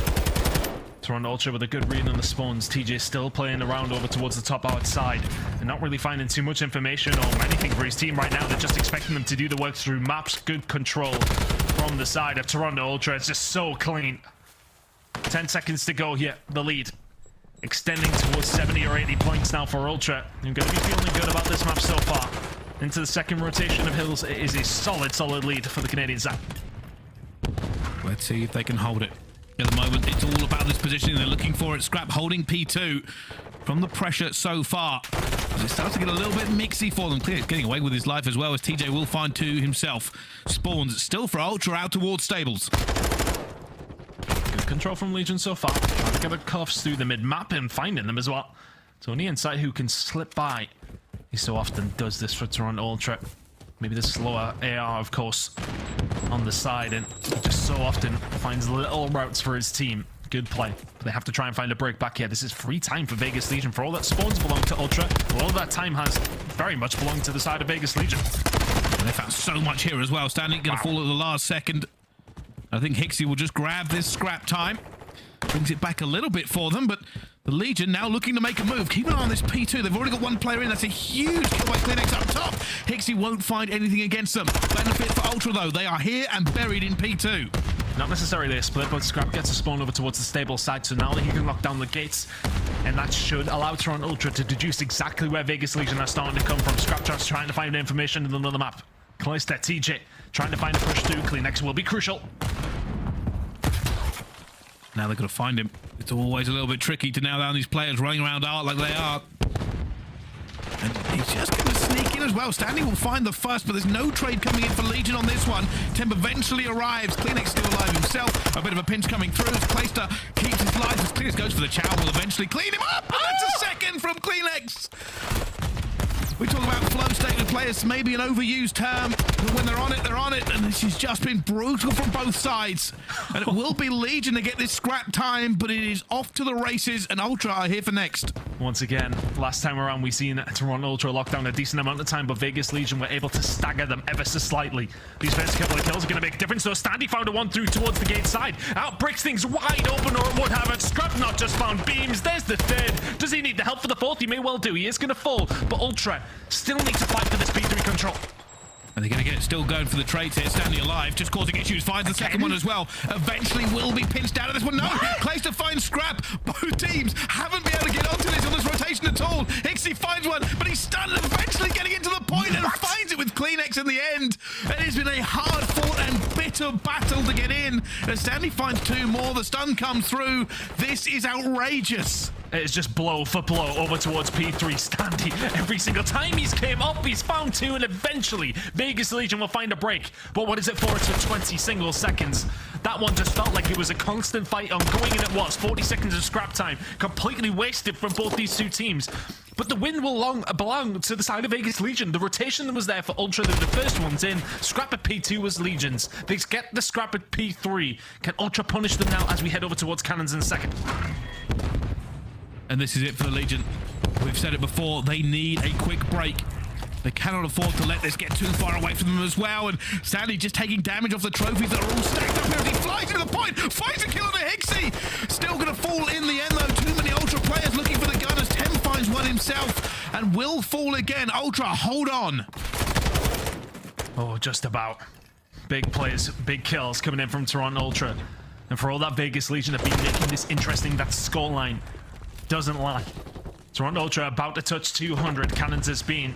Toronto Ultra with a good read on the spawns. TJ still playing around over towards the top outside and not really finding too much information or anything for his team right now. They're just expecting them to do the work through maps. Good control from the side of Toronto Ultra. It's just so clean. 10 seconds to go here. The lead extending towards 70 or 80 points now for Ultra. You're going to be feeling good about this map so far. Into the second rotation of Hills. It is a solid lead for the Canadian side. Let's see if they can hold it. At the moment, it's all about this positioning. They're looking for it. Scrap holding P2 from the pressure so far. As it starts to get a little bit mixy for them. Clearly, it's getting away with his life as well, as TJ will find two himself. Spawns still for Ultra out towards Stables. Good control from Legion so far. Trying to get the cuffs through the mid-map and finding them as well. Tony Inside who can slip by. He so often does this for Toronto Ultra. Maybe the slower AR, of course, on the side, and he just so often finds little routes for his team. Good play. But they have to try and find a break back here. This is free time for Vegas Legion. For all that spawns belong to Ultra, all that time has very much belonged to the side of Vegas Legion. And they found so much here as well. Standing going to fall at the last second. I think Hixie will just grab this scrap time. Brings it back a little bit for them, but the Legion now looking to make a move. Keep an eye on this P2. They've already got one player in. That's a huge kill by Kleenex up top. Hixie won't find anything against them. Benefit for Ultra, though. They are here and buried in P2. Not necessarily a split, but Scrap gets a spawn over towards the stable side, so now he can lock down the gates, and that should allow Toronto Ultra to deduce exactly where Vegas Legion are starting to come from. Scrap just trying to find information in another map. Priestahh, TJ trying to find a push through. Kleenex will be crucial. Now they've got to find him. It's always a little bit tricky to nail down these players running around art like they are. And he's just going to sneak in as well. Standing will find the first, but there's no trade coming in for Legion on this one. Temp eventually arrives. Kleenex still alive himself. A bit of a pinch coming through as Priestahh keeps his life. As Kleenex goes for the chow, will eventually clean him up. And that's a second from Kleenex. We talk about flow state with players, maybe an overused term, but when they're on it, and this has just been brutal from both sides. And it will be Legion to get this scrap time, but it is off to the races, and Ultra are here for next. Once again, last time around we seen Toronto Ultra lock down a decent amount of time, but Vegas Legion were able to stagger them ever so slightly. These first couple of kills are going to make a difference, so Standy found a one through towards the gate side. Out breaks things wide open, or it would have it. Scrap not just found beams, there's the third. Does he need the help for the fourth? He may well do. He is going to fall, but Ultra still need to fight for this P3 control. And they're going to get it still going for the trades here. Stanley alive, just causing issues. Finds the second one as well. Eventually will be pinched out of this one. No! Priestahh finds Scrap. Both teams haven't been able to get onto this on this rotation at all. Hixie finds one, but he's stunned, eventually getting into the point and finds it with Kleenex in the end. It has been a hard-fought and bitter battle to get in. As Stanley finds two more, the stun comes through. This is outrageous. It's just blow for blow over towards P3. Standy, every single time he's came up, he's found two, and eventually Vegas Legion will find a break. But what is it for? It's for 20 single seconds. That one just felt like it was a constant fight ongoing, and it was. 40 seconds of scrap time, completely wasted from both these two teams. but the win will belong to the side of Vegas Legion. The rotation that was there for Ultra, they were the first ones in. Scrap at P2 was Legions. They get the scrap at P3. Can Ultra punish them now as we head over towards cannons in a second? And this is it for the Legion. We've said it before, they need a quick break. They cannot afford to let this get too far away from them as well. And Stanley just taking damage off the trophies that are all stacked up here as he flies to the point. Finds a kill on the HyXy. Still going to fall in the end though. Too many Ultra players looking for the gun as Tem finds one himself and will fall again. Ultra, hold on. Oh, just about. Big plays, big kills coming in from Toronto Ultra. And for all that Vegas Legion have been making this interesting, that scoreline doesn't lie. Toronto Ultra about to touch 200. Cannons has been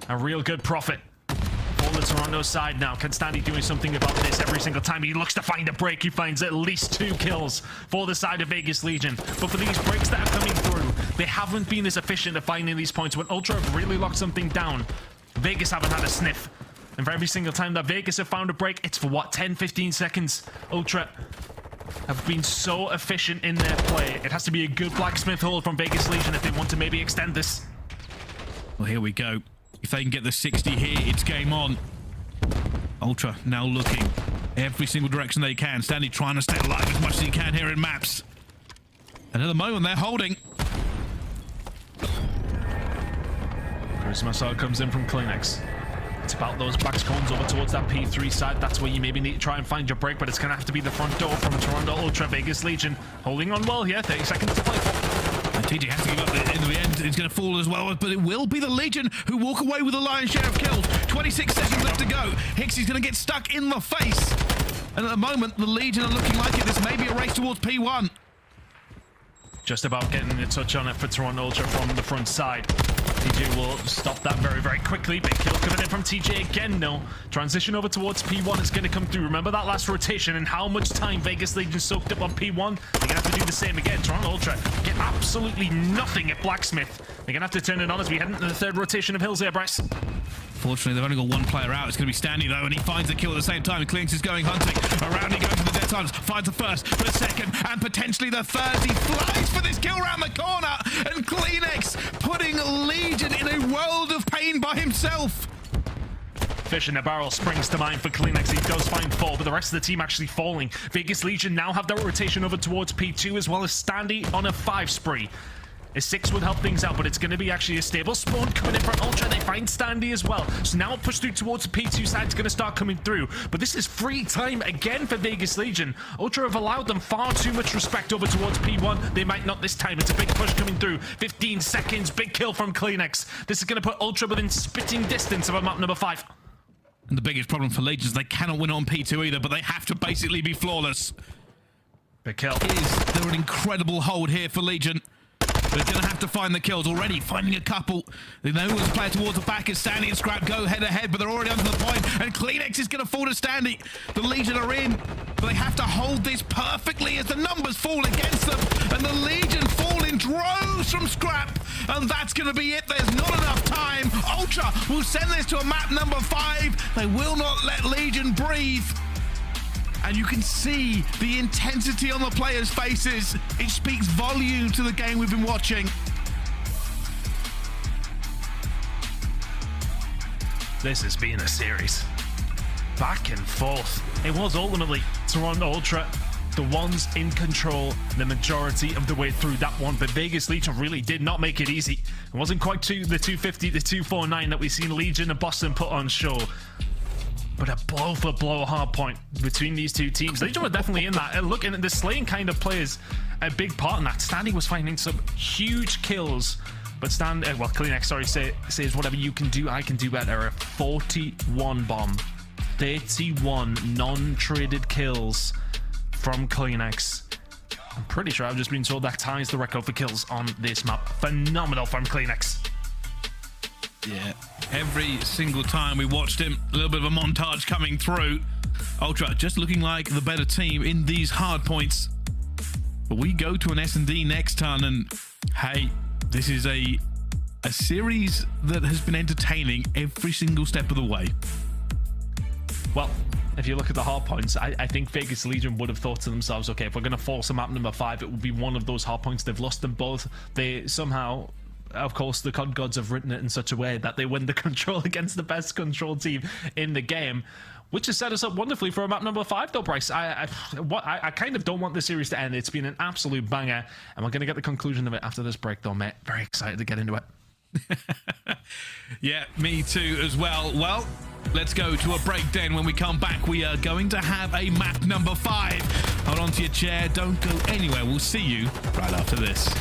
a real good profit for the Toronto side now. Can Standy doing something about this every single time he looks to find a break? He finds at least 2 kills for the side of Vegas Legion. But for these breaks that are coming through, they haven't been as efficient at finding these points. When Ultra have really locked something down, Vegas haven't had a sniff. And for every single time that Vegas have found a break, it's for what, 10-15 seconds? Ultra have been so efficient in their play. It has to be a good blacksmith hold from Vegas Legion if they want to maybe extend this. Well, here we go. If they can get the 60 here, it's game on. Ultra now looking every single direction they can. Stanley trying to stay alive as much as he can here in maps. And at the moment, they're holding. Charisma comes in from Kleenex. It's about those back cones over towards that P3 side. That's where you maybe need to try and find your break, but it's going to have to be the front door from Toronto Ultra. Vegas Legion holding on well here. 30 seconds to play for. And TJ has to give up in the end. It's going to fall as well, but it will be the Legion who walk away with the lion's share of kills. 26 seconds left to go. HyXy's going to get stuck in the face. And at the moment, the Legion are looking like it. This may be a race towards P1. Just about getting a touch on it for Toronto Ultra from the front side. TJ will stop that very, very quickly. Big kill coming in from TJ again, no. Transition over towards P1 is going to come through. Remember that last rotation and how much time Vegas Legion soaked up on P1? They're going to have to do the same again. Toronto Ultra get absolutely nothing at Blacksmith. They're going to have to turn it on as we head into the third rotation of Hills here, Bryce. Fortunately, they've only got one player out. It's going to be Standy, though, and he finds the kill at the same time. Kleenex is going hunting. Around he goes for the dead times. Finds the first, the second, and potentially the third. He flies for this kill around the corner, and Kleenex putting Legion in a world of pain by himself. Fish in a barrel springs to mind for Kleenex. He does find 4, but the rest of the team actually falling. Vegas Legion now have their rotation over towards P2, as well as Standy on a 5 spree. A 6 would help things out, but it's going to be actually a stable spawn coming in from Ultra. They find Standy as well. So now push through towards the P2 side. It's going to start coming through. But this is free time again for Vegas Legion. Ultra have allowed them far too much respect over towards P1. They might not this time. It's a big push coming through. 15 seconds. Big kill from Kleenex. This is going to put Ultra within spitting distance of a map number 5. And the biggest problem for Legion is they cannot win on P2 either, but they have to basically be flawless. Big kill. They're an incredible hold here for Legion. They're going to have to find the kills already, finding a couple. They know who's player towards the back as Standy and Scrap go head ahead, but they're already onto the point, and Kleenex is going to fall to Standy. The Legion are in, but they have to hold this perfectly as the numbers fall against them, and the Legion fall in droves from Scrap, and that's going to be it. There's not enough time. Ultra will send this to a map number 5. They will not let Legion breathe. And you can see the intensity on the players' faces. It speaks volume to the game we've been watching. This has been a series. Back and forth. It was ultimately Toronto Ultra, the ones in control the majority of the way through that one, but Vegas Legion really did not make it easy. It wasn't quite the 250, the 249 that we've seen Legion and Boston put on show. But a blow-for-blow hard point between these two teams. Legion were definitely in that. Look, and the slaying kind of plays a big part in that. Standy was finding some huge kills. But Kleenex, sorry, says whatever you can do, I can do better. A 41 bomb. 31 non-traded kills from Kleenex. I'm pretty sure I've just been told that ties the record for kills on this map. Phenomenal from Kleenex. Yeah, every single time we watched him, a little bit of a montage coming through. Ultra just looking like the better team in these hard points. But we go to an S&D next turn, and hey, this is a series that has been entertaining every single step of the way. Well, if you look at the hard points, I think Vegas Legion would have thought to themselves, okay, if we're going to force a map number 5, it will be one of those hard points. They've lost them both. They somehow of course, the COD gods have written it in such a way that they win the control against the best control team in the game, which has set us up wonderfully for a map number 5, though, Bryce. I kind of don't want this series to end. It's been an absolute banger, and we're going to get the conclusion of it after this break, though, mate. Very excited to get into it. Yeah, me too as well. Well, let's go to a break then. When we come back, we are going to have a map number 5. Hold on to your chair. Don't go anywhere. We'll see you right after this.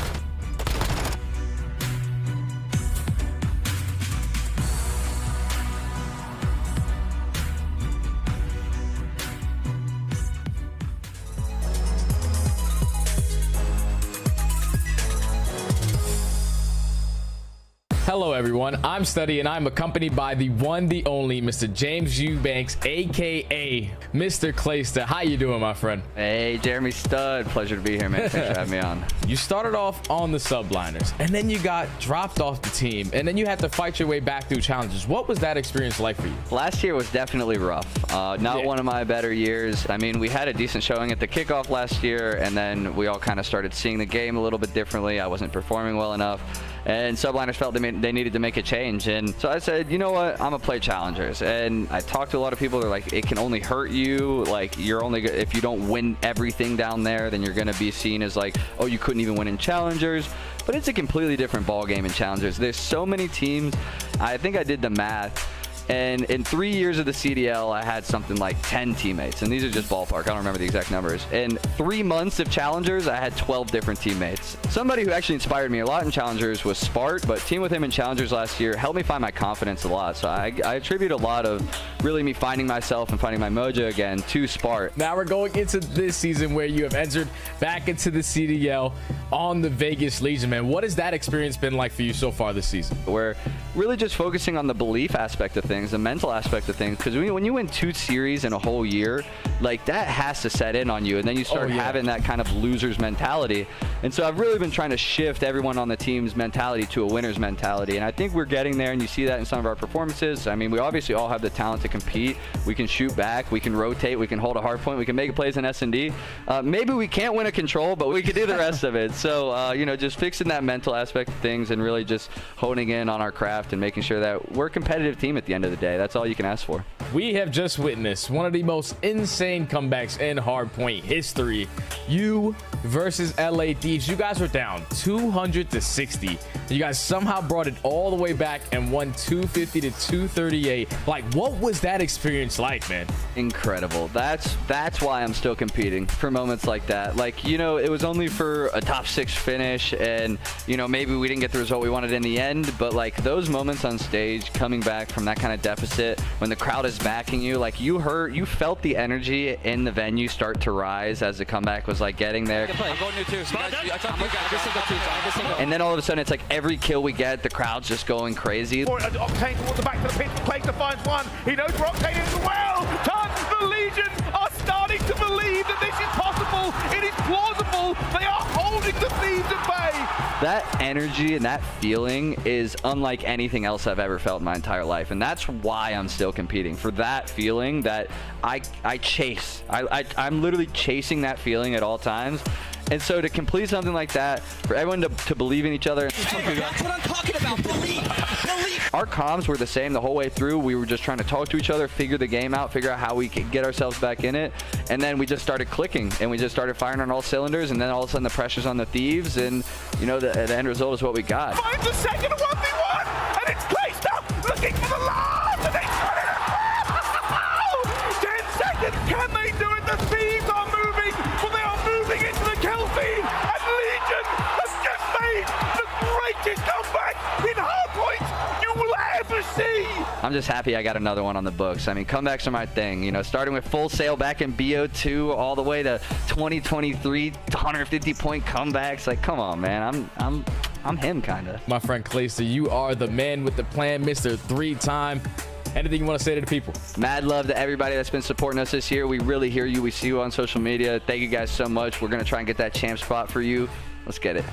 Hello everyone, I'm Study and I'm accompanied by the one, the only Mr. James Eubanks, aka Mr. Priestahh. How you doing, my friend? Hey, Jeremy Stud. Pleasure to be here, man. Thanks for having me on. You started off on the Subliners, and then you got dropped off the team, and then you had to fight your way back through challenges. What was that experience like for you? Last year was definitely rough. Not one of my better years. I mean, we had a decent showing at the kickoff last year, and then we all kind of started seeing the game a little bit differently. I wasn't performing well enough, and Subliners felt they needed to make a change. And so I said, you know what, I'm gonna play challengers. And I talked to a lot of people. They're like, it can only hurt you. Like, you're only, if you don't win everything down there, then you're gonna be seen as like, oh, you couldn't even win in challengers. But it's a completely different ball game in challengers. There's so many teams. I think I did the math, and in 3 years of the CDL, I had something like 10 teammates, and these are just ballpark. I don't remember the exact numbers. In 3 months of challengers, I had 12 different teammates. Somebody who actually inspired me a lot in challengers was Spart, but teaming with him in challengers last year helped me find my confidence a lot. So I attribute a lot of really me finding myself and finding my mojo again to Spart. Now we're going into this season where you have entered back into the CDL on the Vegas Legion, man. What has that experience been like for you so far this season? We're really just focusing on the belief aspect of things, the mental aspect of things, because when you win 2 series in a whole year, like, that has to set in on you, and then you start having that kind of loser's mentality. And so I've really been trying to shift everyone on the team's mentality to a winner's mentality, and I think we're getting there, and you see that in some of our performances. I mean, we obviously all have the talent to compete. We can shoot back, we can rotate, we can hold a hard point, we can make plays in S&D. Maybe we can't win a control, but we can do the rest of it. So you know, just fixing that mental aspect of things and really just honing in on our craft and making sure that we're a competitive team at the end of the day. That's all you can ask for. We have just witnessed one of the most insane comebacks in hardpoint history. You versus LA Thieves. You guys were down 200-60. You guys somehow brought it all the way back and won 250-238. Like, what was that experience like, man? Incredible. That's why I'm still competing for moments like that. Like, you know, it was only for a top 6 finish, and you know, maybe we didn't get the result we wanted in the end, but like, those moments on stage, coming back from that kind of deficit, when the crowd is backing you, like, you felt the energy in the venue start to rise as the comeback was like getting there. I'm going new too. So And then all of a sudden, it's like every kill we get, the crowd's just going crazy. Octane towards the back of the pit. Priestahh finds one. He knows where Octane is as well. The Legion are starting to believe that this is possible. It is plausible. They are holding the Thieves at bay. That energy and that feeling is unlike anything else I've ever felt in my entire life, and that's why I'm still competing, for that feeling that I chase. I'm literally chasing that feeling at all times. And so to complete something like that, for everyone to believe in each other. That's what I'm talking about. Believe. Our comms were the same the whole way through. We were just trying to talk to each other, figure the game out, figure out how we could get ourselves back in it. And then we just started clicking, and we just started firing on all cylinders. And then all of a sudden the pressure's on the Thieves, and you know, the end result is what we got. Finds the second 1v1, and it's Priestahh looking for the last, and they got it. 10 seconds. Can they do it? The Thieves are moving, but they are moving into the kill feed, and Legion has just made the greatest comeback in hardpoint you will ever see. I'm just happy I got another one on the books. I mean, comebacks are my thing. You know, starting with Full Sail back in BO2 all the way to 2023 150-point comebacks. Like, come on, man. I'm him, kind of. My friend Priestahh, you are the man with the plan, Mr. 3-time. Anything you want to say to the people? Mad love to everybody that's been supporting us this year. We really hear you. We see you on social media. Thank you guys so much. We're going to try and get that champ spot for you. Let's get it.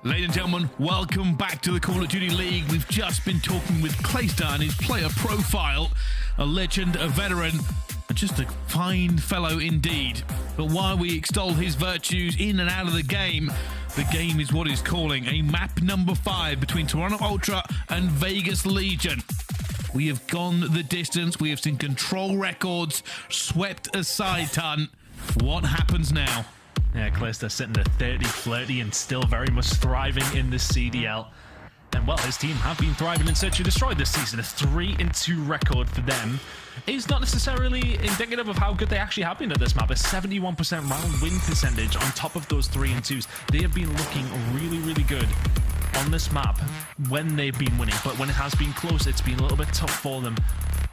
Ladies and gentlemen, welcome back to the Call of Duty League. We've just been talking with Priestahh and his player profile, a legend, a veteran, Just a fine fellow indeed. But while we extol his virtues in and out of the game is what is calling. A map number 5 between Toronto Ultra and Vegas Legion. We have gone the distance. We have seen control records swept aside, ton. What happens now? Yeah, Clayster sitting at 30-30 and still very much thriving in the CDL. And well, his team have been thriving in Search and Destroy this season. A 3-2 record for them is not necessarily indicative of how good they actually have been at this map. A 71% round win percentage on top of those 3-2s. They have been looking really, really good on this map when they've been winning. But when it has been close, it's been a little bit tough for them.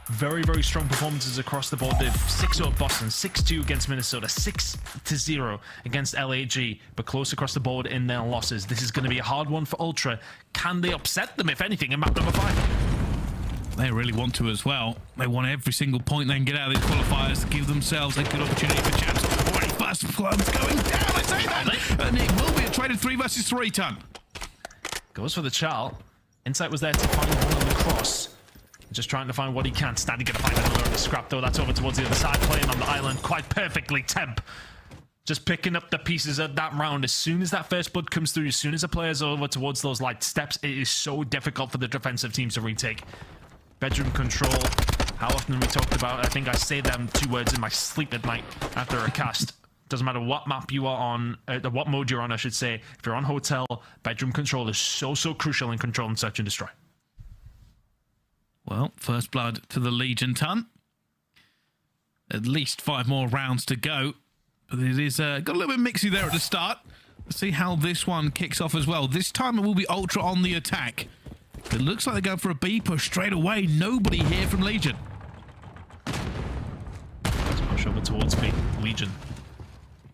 Very, very strong performances across the board. They've 6-0 at Boston, 6-2 against Minnesota, 6-0 against LAG, but close across the board in their losses. This is going to be a hard one for Ultra. Can they upset them, if anything, in map number 5? They really want to as well. They want every single point they can get out of these qualifiers to give themselves a good opportunity for champs. Already first plum's going down, I say that! And it will be a traded 3 versus 3 ton. Goes for the Charl. Insight was there to find one on the cross. Just trying to find what he can. Standing gonna find another on the scrap though. That's over towards the other side, playing on the island quite perfectly. Temp just picking up the pieces of that round. As soon as that first blood comes through, as soon as the player's over towards those light steps, it is so difficult for the defensive teams to retake. Bedroom control. How often have we talked about? I think I say them 2 words in my sleep at night after a cast. Doesn't matter what map you are on, what mode you're on, I should say. If you're on hotel, bedroom control is so crucial in controlling Search and Destroy. Well, first blood to the Legion, ton. At least 5 more rounds to go. But it is got a little bit mixy there at the start. Let's see how this one kicks off as well. This time it will be Ultra on the attack. It looks like they're going for a B push straight away. Nobody here from Legion. Let's push over towards B. Legion,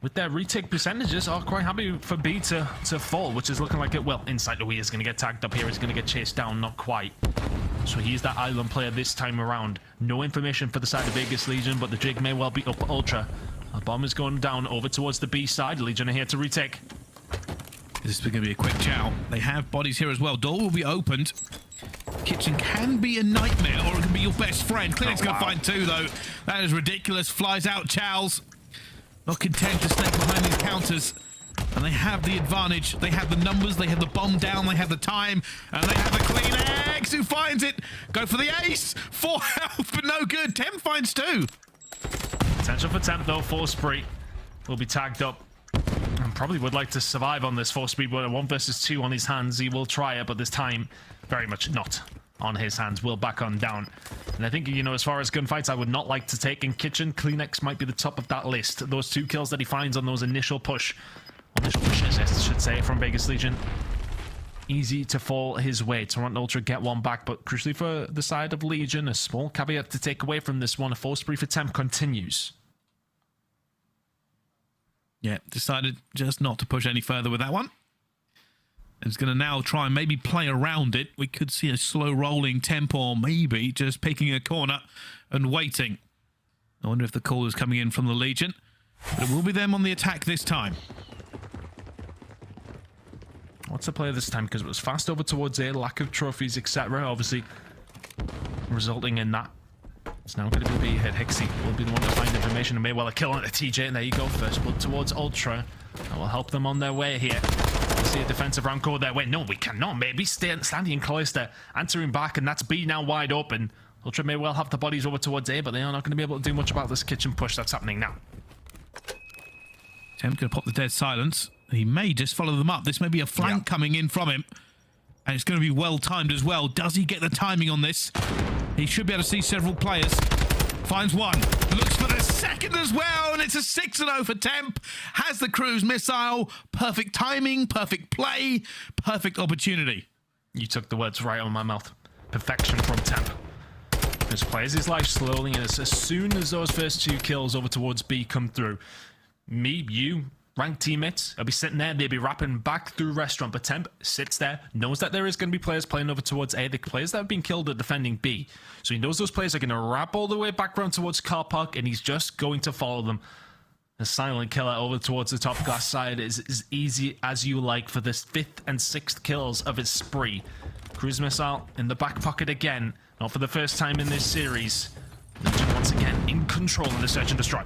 with their retake percentages, are quite happy for B to fall, which is looking like it will. Insight Louis is going to get tagged up here. He's going to get chased down. Not quite. So he's that island player this time around. No information for the side of Vegas Legion, but the jig may well be up Ultra. A bomb is going down over towards the B side. Legion are here to retake. This is going to be a quick chow. They have bodies here as well. Door will be opened. Kitchen can be a nightmare, or it can be your best friend. Clinic's going to find 2, though. That is ridiculous. Flies out, chows. Not content to stay behind these counters. And they have the advantage. They have the numbers, they have the bomb down, they have the time, and they have a clean X. Who finds it? Go for the ace. 4 health, but no good. Temp finds 2. Potential for Temp, though. 4 spree will be tagged up. And probably would like to survive on this 4 speed, but 1 versus 2 on his hands. He will try it, but this time, very much not on his hands. Will back on down. And I think, you know, as far as gunfights, I would not like to take in Kitchen. Kleenex might be the top of that list. Those 2 kills that he finds on those initial pushes, I should say, from Vegas Legion. Easy to fall his way. Toronto Ultra get 1 back, but crucially for the side of Legion, a small caveat to take away from this one. A 4 spree for Temp continues. Yeah, decided just not to push any further with that one. It's going to now try and maybe play around it. We could see a slow rolling Temp, or maybe just picking a corner and waiting. I wonder if the call is coming in from the Legion. But it will be them on the attack this time. What's the play this time? Because it was fast over towards A, lack of trophies, etc. Obviously, resulting in that. It's now going to be hit. Hixie will be the one to find information and may well a kill on the TJ. And there you go. First blood towards Ultra. That will help them on their way here. We'll see a defensive round call their way. No, we cannot. Maybe Standing and Clayster answering back, and that's B now wide open. Ultra may well have the bodies over towards A, but they are not going to be able to do much about this kitchen push that's happening now. Temp going to pop the dead silence. He may just follow them up. This may be a flank coming in from him. And it's going to be well timed as well. Does he get the timing on this? He should be able to see several players. Finds 1. Looks for the second as well. And it's a 6-0 for Temp. Has the cruise missile. Perfect timing. Perfect play. Perfect opportunity. You took the words right out of my mouth. Perfection from Temp. Just plays his life slowly. And as soon as those first 2 kills over towards B come through, me, you, ranked teammates, they'll be sitting there, they'll be rapping back through restaurant, but Temp sits there, knows that there is going to be players playing over towards A, the players that have been killed are defending B. So he knows those players are going to rap all the way back around towards car park, and he's just going to follow them. A silent killer over towards the top glass side is as easy as you like for this 5th and 6th kills of his spree. Cruise missile in the back pocket again, not for the first time in this series. Legion once again in control in the search and destroy.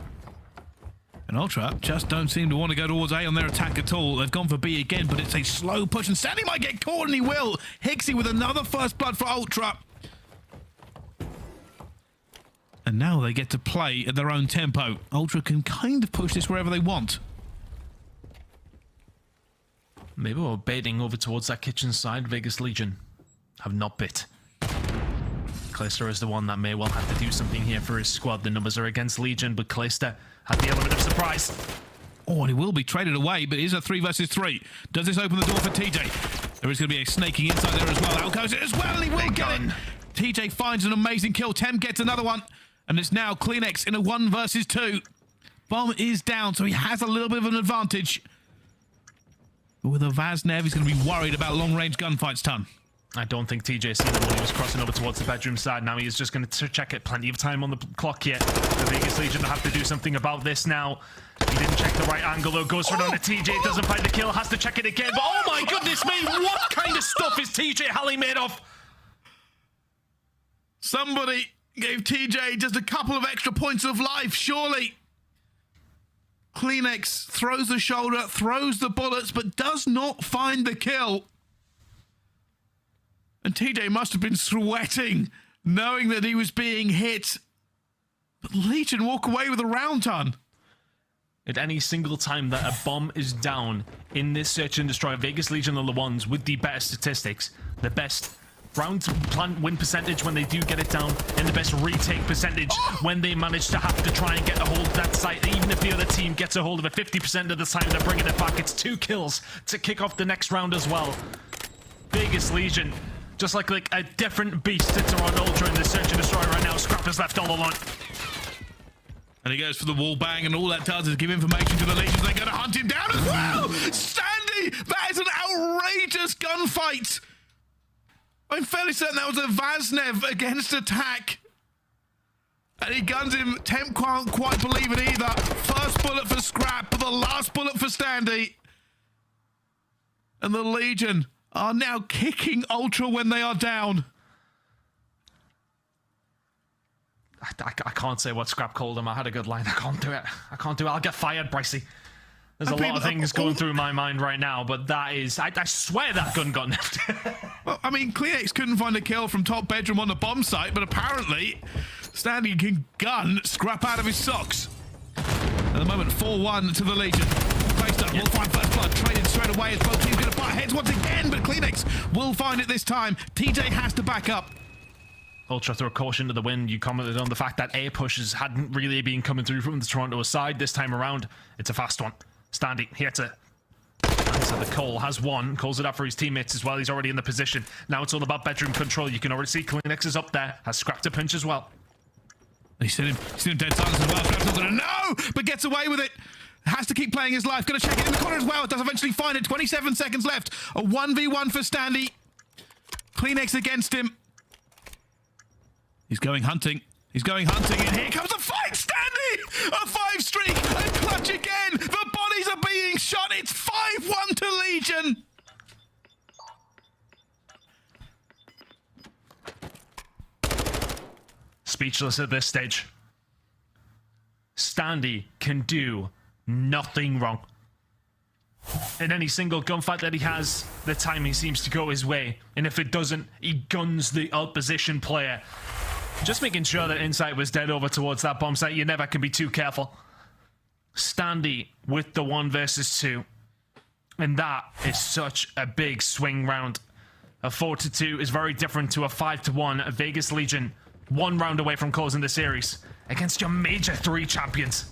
And Ultra just don't seem to want to go towards A on their attack at all. They've gone for B again, but it's a slow push, and Sandy might get caught, and he will. Hixie with another first blood for Ultra. And now they get to play at their own tempo. Ultra can kind of push this wherever they want. Maybe we're baiting over towards that kitchen side. Vegas Legion have not bit. Clayster is the one that may well have to do something here for his squad. The numbers are against Legion, but Clayster had the element of surprise. Oh, and he will be traded away, but it is a 3 versus 3. Does this open the door for TJ? There is going to be a snaking inside there as well. Out goes it as well, and he will get it. TJ finds an amazing kill. Tem gets another one, and it's now CleanX in a 1 versus 2. Bomb is down, so he has a little bit of an advantage. But with a Vaznev, he's going to be worried about long-range gunfights, Ton. I don't think TJ seen him when he was crossing over towards the bedroom side. Now he is just going to check it. Plenty of time on the clock here. The Vegas Legion have to do something about this now. He didn't check the right angle though. Goes for it on the TJ. Doesn't find the kill. Has to check it again. But oh my goodness me, what kind of stuff is TJ Halley made of? Somebody gave TJ just a couple of extra points of life, surely. CleanX throws the shoulder, throws the bullets, but does not find the kill. And TJ must have been sweating, knowing that he was being hit. But Legion walk away with a round, Ton. At any single time that a bomb is down in this search and destroy, Vegas Legion are the ones with the better statistics, the best round plant win percentage when they do get it down, and the best retake percentage when they manage to have to try and get a hold of that site. Even if the other team gets a hold of it 50% of the time, they're bringing it back. It's 2 kills to kick off the next round as well. Vegas Legion, just like a different beast to Toronto Ultra in the search and destroy right now. Scrapz is left all alone. And he goes for the wall bang, and all that does is give information to the Legions. They're going to hunt him down as well! Sandy! That is an outrageous gunfight! I'm fairly certain that was a Vaznev against attack. And he guns him. Temp can't quite believe it either. First bullet for Scrap, but the last bullet for Standy. And the Legion are now kicking Ultra when they are down. I can't say what Scrap called him. I had a good line. I can't do it. I can't do it. I'll get fired, Bricey. There's a lot of things going through my mind right now, but that is... I swear that gun got nipped. Well, I mean, CleanX couldn't find a kill from top bedroom on the bomb site, but apparently Standy can gun Scrap out of his socks. At the moment, 4-1 to the Legion. Priestahh will find first blood, traded straight away as both teams going to butt heads once again, but CleanX will find it this time. TJ has to back up. Ultra throw caution to the wind. You commented on the fact that A pushes hadn't really been coming through from the Toronto side this time around. It's a fast one. Standy here to answer the call. Has one. Calls it up for his teammates as well. He's already in the position. Now it's all about bedroom control. You can already see CleanX is up there. Has Scrap to pinch as well. He's seen him dead silence as well. Scrap's not gonna know, but gets away with it. Has to keep playing his life. Gonna check it in the corner as well. Does eventually find it. 27 seconds left. A 1v1 for Standy. CleanX against him. He's going hunting. He's going hunting, and here comes the fight, Standy! A 5 streak, and clutch again! The bodies are being shot, it's 5-1 to Legion! Speechless at this stage. Standy can do nothing wrong. In any single gunfight that he has, the timing seems to go his way, and if it doesn't, he guns the opposition player. Just making sure that Insight was dead over towards that bomb site. You never can be too careful. Standy with the 1 versus 2. And that is such a big swing round. A 4-2 is very different to a 5-1. A Vegas Legion 1 round away from closing the series against your Major 3 champions.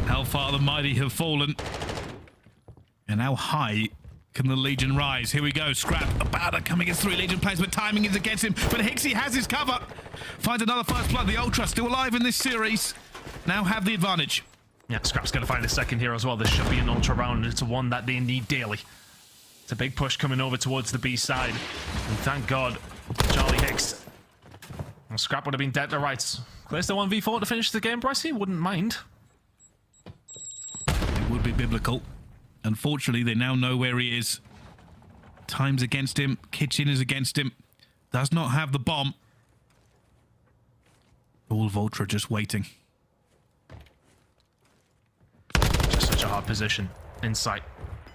How far the mighty have fallen. And how high can the Legion rise? Here we go. Scrap about to come against 3 Legion players, but timing is against him. But Hixie has his cover. Finds another first blood. The Ultra still alive in this series. Now have the advantage. Yeah, Scrap's going to find a second here as well. This should be an Ultra round. It's one that they need daily. It's a big push coming over towards the B side. And thank God, Charlie Hicks. Well, Scrap would have been dead to rights. Clears the 1v4 to finish the game, Bricey. Wouldn't mind. It would be biblical. Unfortunately, they now know where he is. Time's against him. Kitchen is against him. Does not have the bomb. All of Ultra just waiting. Just such a hard position. Insight.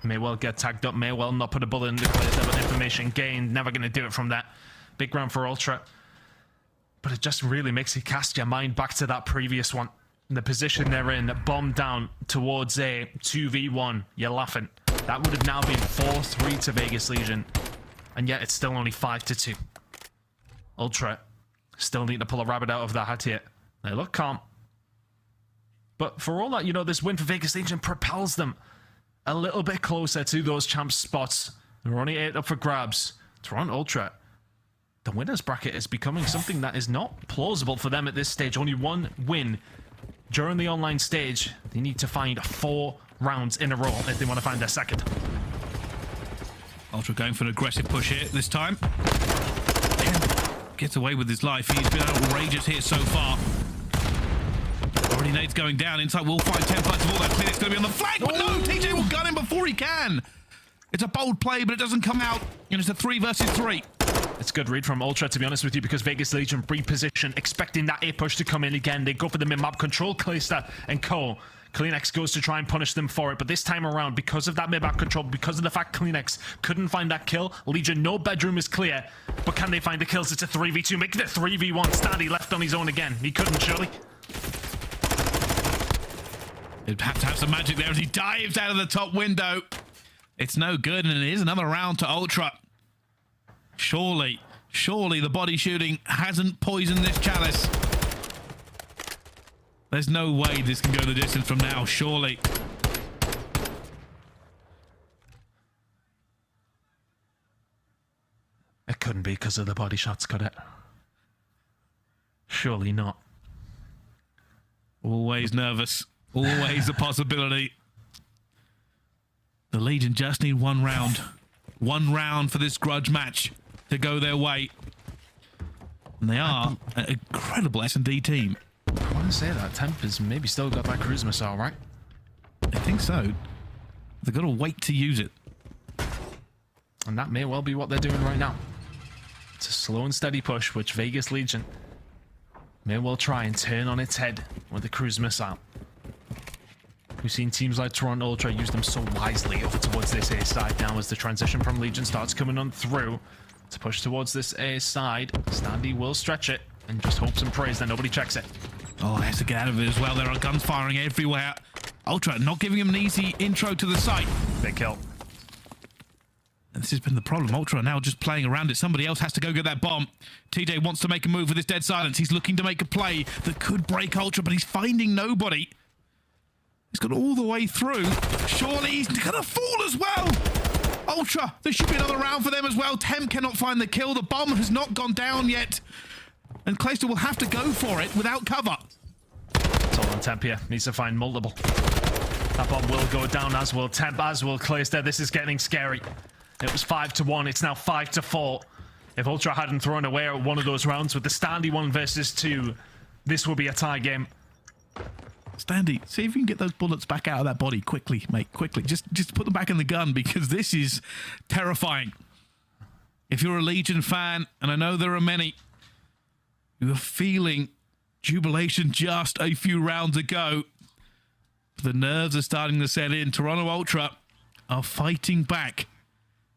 May well get tagged up, may well not put a bullet in the clear, but information gained. Never going to do it from that. Big round for Ultra. But it just really makes you cast your mind back to that previous one. The position they're in, bomb down towards a 2v1. You're laughing. That would have now been 4-3 to Vegas Legion. And yet it's still only 5-2. Ultra still need to pull a rabbit out of the hat here. They look calm. But for all that, you know, this win for Vegas Legion propels them a little bit closer to those champ spots. They're only 8 up for grabs. Toronto Ultra, the winners bracket is becoming something that is not plausible for them at this stage. Only one win during the online stage. They need to find 4 rounds in a row if they want to find their second. Ultra going for an aggressive push here this time. Gets away with his life. He's been outrageous here so far. Already nades going down. Inside will find 10 fights of all that. Clinic's going to be on the flank, but no! TJ will gun him before he can. It's a bold play, but it doesn't come out. And it's a 3 versus 3. It's a good read from Ultra, to be honest with you, because Vegas Legion reposition, expecting that A push to come in again. They go for the mid-map control, Priestahh and co. Klinex goes to try and punish them for it, but this time around, because of that mid-map control, because of the fact Klinex couldn't find that kill, Legion, no bedroom is clear, but can they find the kills? It's a 3v2, make it a 3v1. Standy left on his own again. He couldn't, surely. He'd have to have some magic there as he dives out of the top window. It's no good, and it is another round to Ultra. Surely the body shooting hasn't poisoned this chalice. There's no way this can go the distance from now, surely. It couldn't be because of the body shots, could it? Surely not. Always nervous. Always a possibility. The Legion just need 1 round. 1 round for this grudge match to go their way. And they are an incredible S&D team. I want to say that Temp has maybe still got that cruise missile, right? I think so. They've got to wait to use it. And that may well be what they're doing right now. It's a slow and steady push, which Vegas Legion may well try and turn on its head with the cruise missile. We've seen teams like Toronto Ultra use them so wisely over towards this A side now as the transition from Legion starts coming on through to push towards this A side. Standy will stretch it and just hopes and prays that nobody checks it. Oh, he has to get out of it as well. There are guns firing everywhere. Ultra not giving him an easy intro to the site. Big kill. And this has been the problem. Ultra now just playing around it. Somebody else has to go get that bomb. TJ wants to make a move with his dead silence. He's looking to make a play that could break Ultra, but he's finding nobody. He's got all the way through. Surely he's gonna fall as well. Ultra, there should be another round for them as well. Temp cannot find the kill. The bomb has not gone down yet. And Clayster will have to go for it without cover. It's all on Temp here. Needs to find multiple. That bomb will go down, as will Temp, as will Clayster. This is getting scary. It was 5-1. It's now 5-4. If Ultra hadn't thrown away at one of those rounds with the Standy 1 versus 2, this will be a tie game. Standy, see if you can get those bullets back out of that body quickly, mate. Quickly. Just put them back in the gun, because this is terrifying. If you're a Legion fan, and I know there are many, you are feeling jubilation just a few rounds ago. The nerves are starting to set in. Toronto Ultra are fighting back.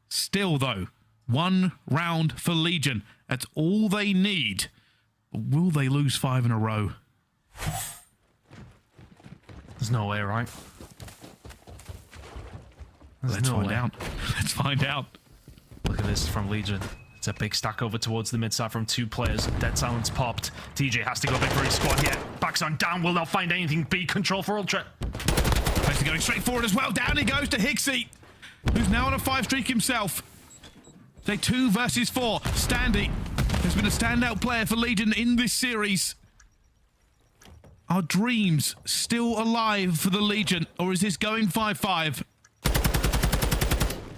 Still, though, 1 round for Legion. That's all they need. Will they lose 5 in a row? There's no way, right? Let's find out. Let's find out. Look at this from Legion. It's a big stack over towards the mid side from 2 players. Dead silence popped. TJ has to go big for his squad here. Backs on down, will not find anything. B control for Ultra. Basically going straight forward as well. Down he goes to Hicksy, who's now on a 5 streak himself. Say 2 versus 4. Standy has been a standout player for Legion in this series. Are dreams still alive for the Legion, or is this going 5-5?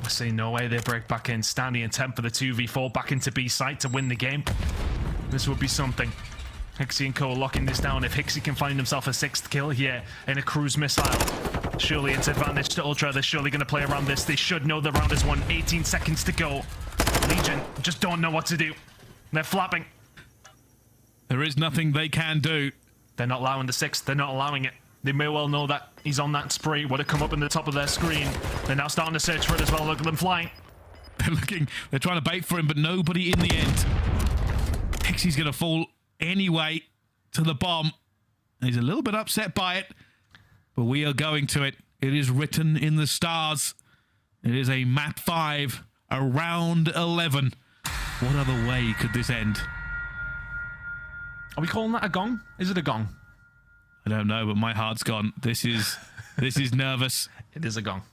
I see no way they break back in. Standy and Temp for the 2v4 back into B site to win the game. This would be something. Hicksy and Co locking this down. If Hicksy can find himself a 6th kill here in a cruise missile, surely it's advantage to Ultra. They're surely going to play around this. They should know the round is won. 18 seconds to go. Legion just don't know what to do. They're flapping. There is nothing they can do. They're not allowing the 6. They're not allowing it. They may well know that he's on that spree. Would have come up in the top of their screen. They're now starting to search for it as well. Look at them flying. They're trying to bait for him, but nobody in the end. Pixie's going to fall anyway to the bomb. He's a little bit upset by it, but we are going to it. It is written in the stars. It is a map 5, a round 11. What other way could this end? Are we calling that a gong? Is it a gong? I don't know, but my heart's gone. This is nervous. It is a gong.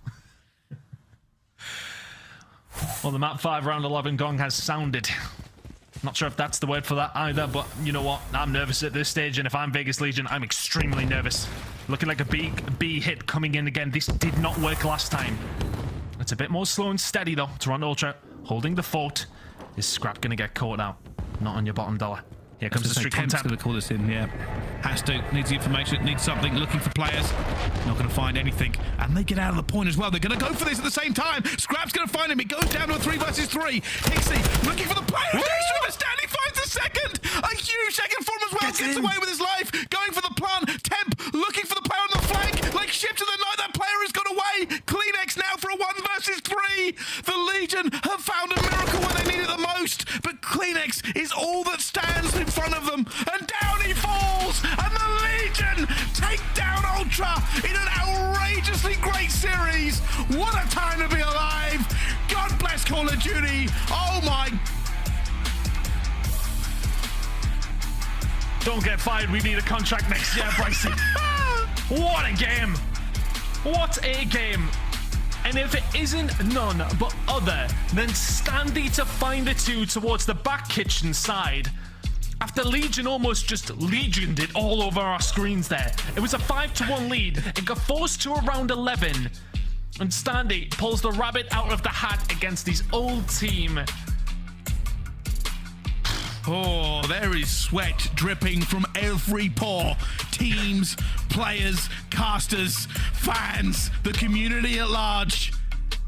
Well, the map 5 round 11 gong has sounded. Not sure if that's the word for that either, but you know what? I'm nervous at this stage, and if I'm Vegas Legion, I'm extremely nervous. Looking like a big B hit coming in again. This did not work last time. It's a bit more slow and steady, though. Toronto Ultra holding the fort. Is Scrap going to get caught out? Not on your bottom dollar. Here comes the street contact. Going to call this in, yeah. Has to. Needs the information, needs something, looking for players. Not going to find anything. And they get out of the point as well. They're going to go for this at the same time. Scrap's going to find him. It goes down to a 3 versus 3. Hixie looking for the player. Stanley finds the second. A huge second for him as well. Gets away with his life. Going for the plant. Temp looking for the player on the flank. Like ships of the night. That player has gone away. Kleenex now for a 1 versus 3. The Legion have found a miracle where they need it the most. But Kleenex is all that stands in front of them. And down he falls. And the Legion take down Ultra in an outrageously great series. What a time to be alive. God bless Call of Duty. Oh my. Don't get fired. We need a contract next year, Bryson. What a game. What a game. And if it isn't none but other than Standy to find a 2 towards the back kitchen side, after Legion almost just legioned it all over our screens there. It was a 5-1 lead. It got forced to around 11. And Standy pulls the rabbit out of the hat against his old team. Oh, there is sweat dripping from every pore. Teams, players, casters, fans, the community at large.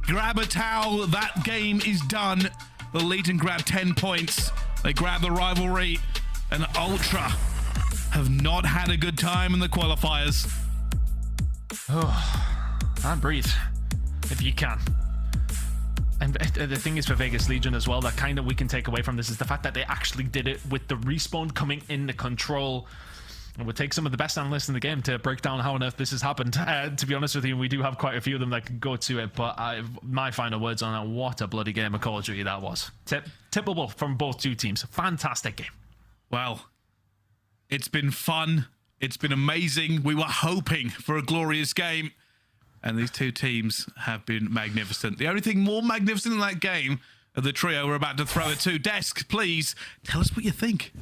Grab a towel. That game is done. The Legion grab 10 points. They grab the rivalry. And Ultra have not had a good time in the qualifiers. Oh, and breathe, if you can. And the thing is for Vegas Legion as well, that kind of we can take away from this is the fact that they actually did it with the respawn coming into control. It would take some of the best analysts in the game to break down how on earth this has happened. To be honest with you, we do have quite a few of them that can go to it, but my final words on that, what a bloody game of Call of Duty that was. Tippable from both two teams. Fantastic game. Well, it's been fun. It's been amazing. We were hoping for a glorious game. And these two teams have been magnificent. The only thing more magnificent than that game are the trio we're about to throw at 2. Desk, please tell us what you think.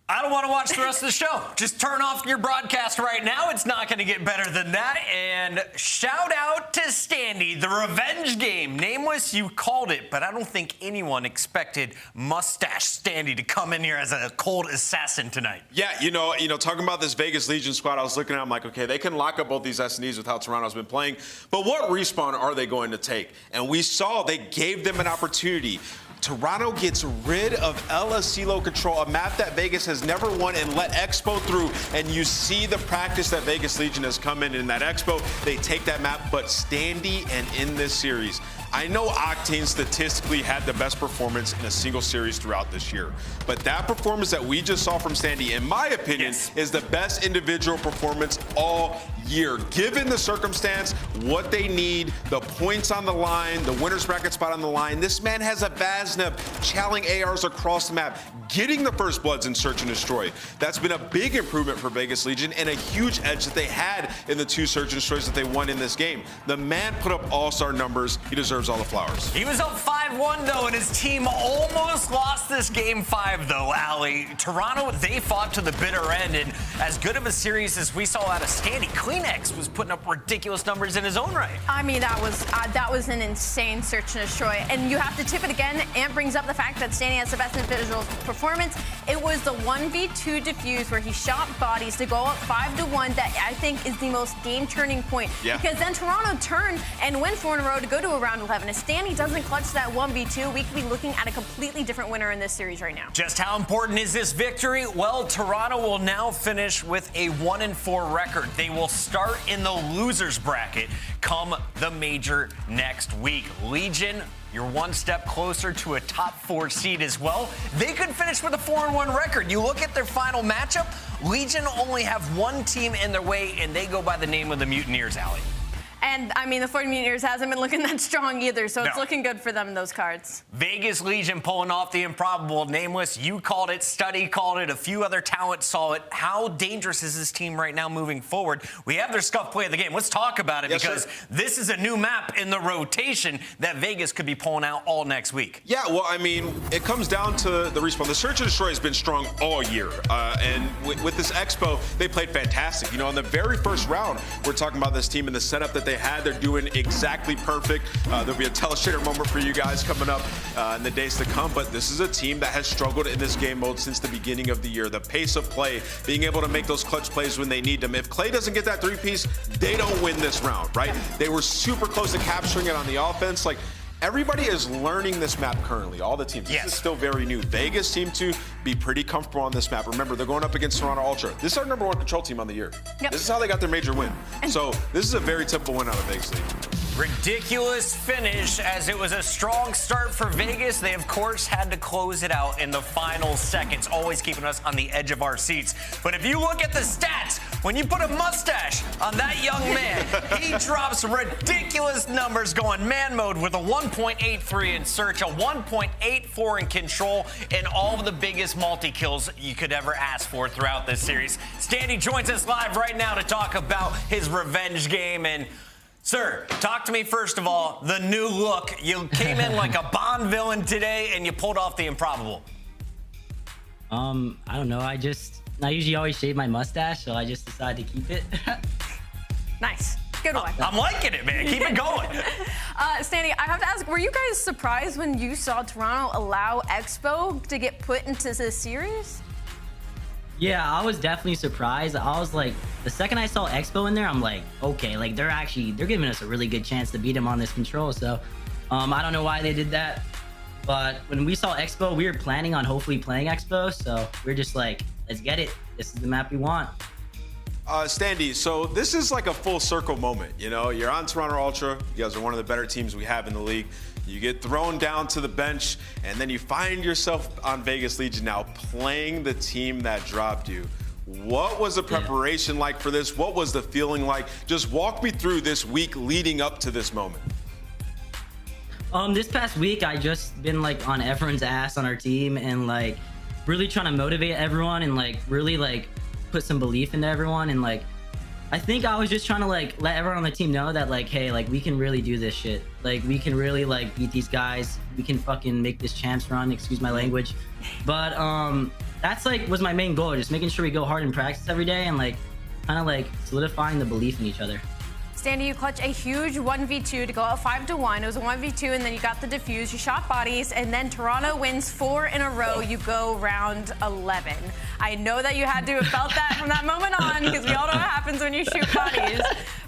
I don't want to watch the rest of the show. Just turn off your broadcast right now. It's not going to get better than that. And shout out to Standy, the revenge game. Nameless, you called it, but I don't think anyone expected Mustache Standy to come in here as a cold assassin tonight. Yeah, you know, talking about this Vegas Legion squad, I was looking at them like, okay, they can lock up both these S&Ds with how Toronto's been playing, but what respawn are they going to take? And we saw they gave them an opportunity. Toronto gets rid of El Asilo Control, a map that Vegas has never won, and let Expo through. And you see the practice that Vegas Legion has come in that Expo. They take that map, but Standy and in this series, I know Octane statistically had the best performance in a single series throughout this year. But that performance that we just saw from Standy, in my opinion, is the best individual performance all year. Given the circumstance, what they need, the points on the line, the winner's bracket spot on the line, this man has a Vaznev challenging ARs across the map, getting the first bloods in Search and Destroy. That's been a big improvement for Vegas Legion and a huge edge that they had in the 2 Search and Destroys that they won in this game. The man put up all-star numbers. He deserves all the flowers. He was up 5-1, though, and his team almost lost this game 5, though, Ali. Toronto, they fought to the bitter end, and as good of a series as we saw out of Standy, Kleenex was putting up ridiculous numbers in his own right. I mean, that was an insane Search and Destroy, and you have to tip it again. Ant brings up the fact that Standy has the best individual performance. It was the 1v2 defuse where he shot bodies to go up 5-1 that I think is the most game-turning point. Yeah. Because then Toronto turned and went 4 in a row to go to a round 11. If Stanley doesn't clutch that 1v2, we could be looking at a completely different winner in this series right now. Just how important is this victory? Well, Toronto will now finish with a 1-4 record. They will start in the losers bracket come the major next week. Legion, you're one step closer to a top 4 seed as well. They could finish with a 4-1 record. You look at their final matchup, Legion only have one team in their way, and they go by the name of the Mutineers, Allie. And, I mean, the 40 Mutineers hasn't been looking that strong either, so it's looking good for them in those cards. Vegas Legion pulling off the improbable. Nameless, you called it, Study called it, a few other talents saw it. How dangerous is this team right now moving forward? We have their scuff play of the game. Let's talk about it, because this is a new map in the rotation that Vegas could be pulling out all next week. Yeah, well, I mean, it comes down to the respawn. The Search and Destroy has been strong all year. And with this Expo, they played fantastic. You know, in the very first round, we're talking about this team and the setup that they had. They're doing exactly perfect. There'll be a Telestrator moment for you guys coming up in the days to come. But this is a team that has struggled in this game mode since the beginning of the year. The pace of play, being able to make those clutch plays when they need them. If Clay doesn't get that 3-piece, they don't win this round, right? They were super close to capturing it on the offense. Like, everybody is learning this map currently, all the teams. This is still very new. Vegas seem to be pretty comfortable on this map. Remember, they're going up against Toronto Ultra. This is our #1 control team on the year. This is how they got their major win. So this is a very typical win out of Vegas League. Ridiculous finish, as it was a strong start for Vegas. They, of course, had to close it out in the final seconds, always keeping us on the edge of our seats. But if you look at the stats, when you put a mustache on that young man, he drops ridiculous numbers going man mode with a 1.83 in search, a 1.84 in control, and all of the biggest multi-kills you could ever ask for throughout this series. Standy joins us live right now to talk about his revenge game. And sir, talk to me first of all, the new look. You came in like a Bond villain today and you pulled off the improbable. I don't know. I usually always shave my mustache, so I just decided to keep it. Nice. Good one. I'm liking it, man. Keep it going. Standy, I have to ask, were you guys surprised when you saw Toronto allow Expo to get put into this series? Yeah, I was definitely surprised. I was like, the second I saw Expo in there, I'm like, okay, like they're giving us a really good chance to beat them on this control. So I don't know why they did that. But when we saw Expo, we were planning on hopefully playing Expo. So we're just like, let's get it. This is the map we want. Standy, so this is like a full circle moment. You know, you're on Toronto Ultra. You guys are one of the better teams we have in the league. You get thrown down to the bench, and then you find yourself on Vegas Legion now playing the team that dropped you. What was the preparation like for this? What was the feeling like? Just walk me through this week leading up to this moment. This past week, I just been like on everyone's ass on our team and like really trying to motivate everyone and like really like put some belief into everyone. And like, I think I was just trying to like let everyone on the team know that like, hey, like we can really do this shit. Like we can really like beat these guys. We can fucking make this champs run, excuse my language. But that's like was my main goal, just making sure we go hard in practice every day and like kind of like solidifying the belief in each other. Standy, you clutch a huge 1v2 to go out 5-1. It was a 1v2, and then you got the defuse. You shot bodies, and then Toronto wins 4 in a row. You go round 11. I know that you had to have felt that from that moment on, because we all know what happens when you shoot bodies.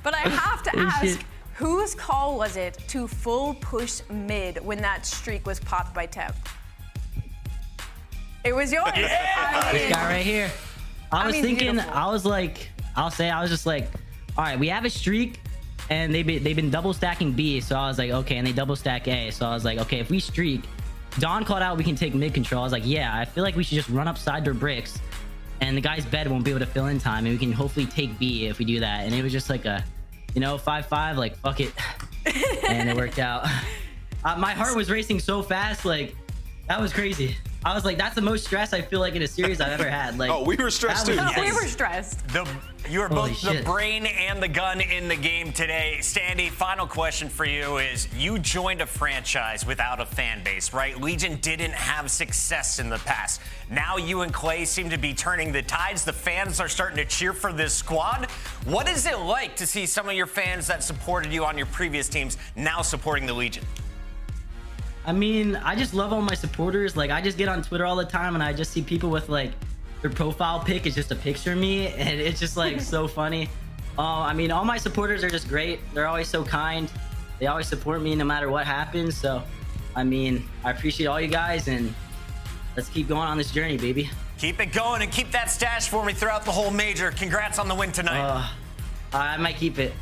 But I have to ask, whose call was it to full push mid when that streak was popped by Temp? It was yours. Yeah. This guy right here. I was thinking, beautiful. I was like, I was just like, all right, we have a streak, and they've been double stacking B, so I was like, okay, and they double stack A, so I was like, okay, if we streak, Don called out we can take mid control. I was like, yeah, I feel like we should just run upside their bricks, and the guy's bed won't be able to fill in time, and we can hopefully take B if we do that. And it was just like a, you know, 5-5, like fuck it, and it worked out. My heart was racing so fast, like that was crazy. I was like, that's the most stress I feel like in a series I've ever had. Like, oh, we were stressed too. Yes. We were stressed. You are both the brain and the gun in the game today. Standy, final question for you is, you joined a franchise without a fan base, right? Legion didn't have success in the past. Now you and Clay seem to be turning the tides. The fans are starting to cheer for this squad. What is it like to see some of your fans that supported you on your previous teams now supporting the Legion? I mean, I just love all my supporters. Like, I just get on Twitter all the time and I just see people with like their profile pic is just a picture of me, and it's just like so funny. I mean, all my supporters are just great. They're always so kind. they always support me no matter what happens. So, I mean, I appreciate all you guys, and let's keep going on this journey, baby. Keep it going and keep that stash for me throughout the whole major. Congrats on the win tonight. I might keep it.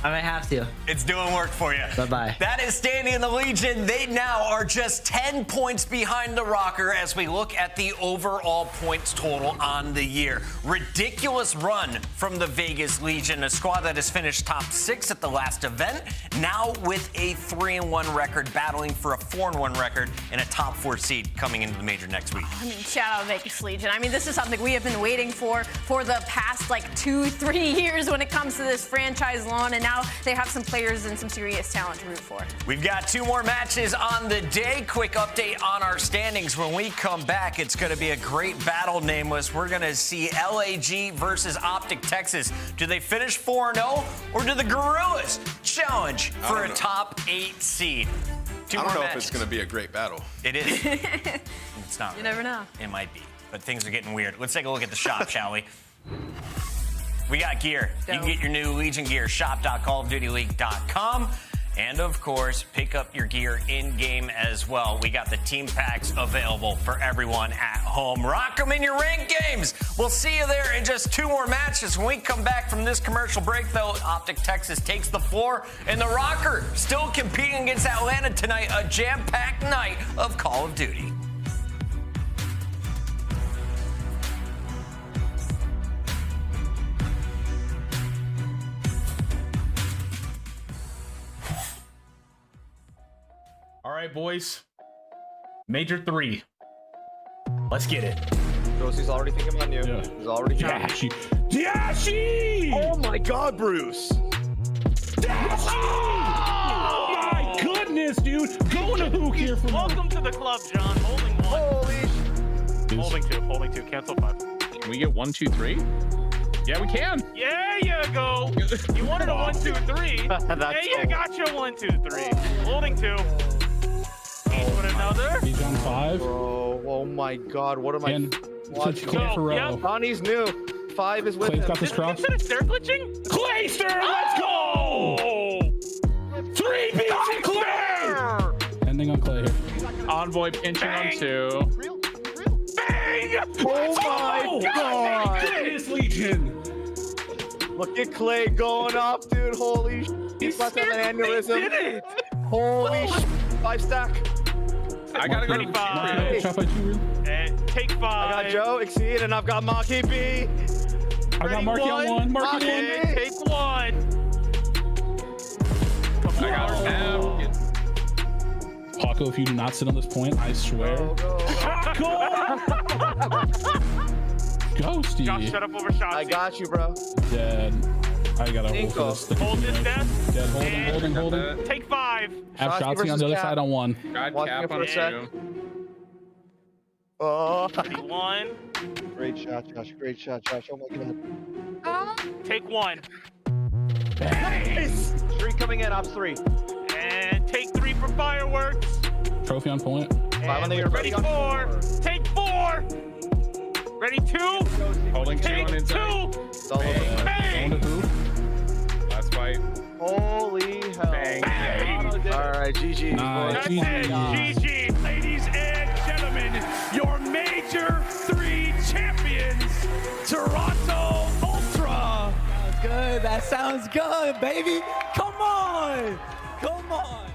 I might have to. It's doing work for you. Bye-bye. That is Standing in the Legion. They now are just 10 points behind the Røkkr as we look at the overall points total on the year. Ridiculous run from the Vegas Legion, a squad that has finished top 6 at the last event, now with a 3-1 record, battling for a 4-1 record and a top 4 seed coming into the major next week. I mean, shout out Vegas Legion. I mean, this is something we have been waiting for the past like 2-3 years when it comes to this franchise lawn, and now they have some players and some serious talent to root for. We've got 2 more matches on the day. Quick update on our standings. When we come back, it's going to be a great battle, Nameless. We're going to see LAG versus OpTic Texas. Do they finish 4-0, or do the Guerrillas challenge for a top 8 seed? I don't know if it's going to be a great battle. It is. It's not. You never know. It might be, but things are getting weird. Let's take a look at the shop, shall we? We got gear. You can get your new Legion gear, shop.callofdutyleague.com. And of course, pick up your gear in-game as well. We got the team packs available for everyone at home. Rock them in your ranked games. We'll see you there in just 2 more matches. When we come back from this commercial break, though, OpTic Texas takes the floor, and the Røkkr still competing against Atlanta tonight, a jam-packed night of Call of Duty. All right, boys. Major 3. Let's get it. Ghosty's already thinking about you. Yeah. He's already Dashy! Dashy! Oh my God, Bruce! Dashy! Oh my goodness, dude! Going to Huke here for Welcome to the club, John. Holding 1. Holy Holding two. Cancel 5. Can we get 1, 2, 3? Yeah, we can. There you go. You wanted a 1, 2, 3. Hey, you got your 1, 2, 3. Holding 2. Each with another. He's on 5. Bro, oh my God, what am I watching? Yep. Donnie's new. 5 is with Clay's him. got this cross. Is stair glitching? Clayster, let's go! 3 beats on Clay! Ending on Clay here. Envoy pinching on 2. Bang! Oh my God! Goodness, Legion! Look at Clay going off, dude. Holy shit. He's about to have an aneurysm. Did it! Holy shit. 5 stack. I gotta go to 5. Shot by 2. And take 5. I got Joe, Exceed, and I've got Maki B. I got Marky on 1. Marky on 1. Take 1. I got her. Paco, if you do not sit on this point, I swear. Paco! Ghosty. Josh, shut up over Shotzzy. I got you, bro. Dead. I gotta hold for this. Hold this death. Dead. Holding. Take 5. Have Shotzzy on the other side on 1. God cap on 2. Oh. 1. Great shot, Josh. Great shot, Josh. Oh my God. Take 1. Nice. 3 coming in. Ops 3. And take 3 for fireworks. Trophy on point. 5 on the air. Ready 4. Take 4. Ready 2. Holding 2 take on inside. 2. Bang. Going to who? Last fight. Holy hell. Bang. All right, GG. Nice. That's it. GG. Ladies and gentlemen, your Major 3 champions, Toronto Ultra. Good. That sounds good, baby. Come on. Come on.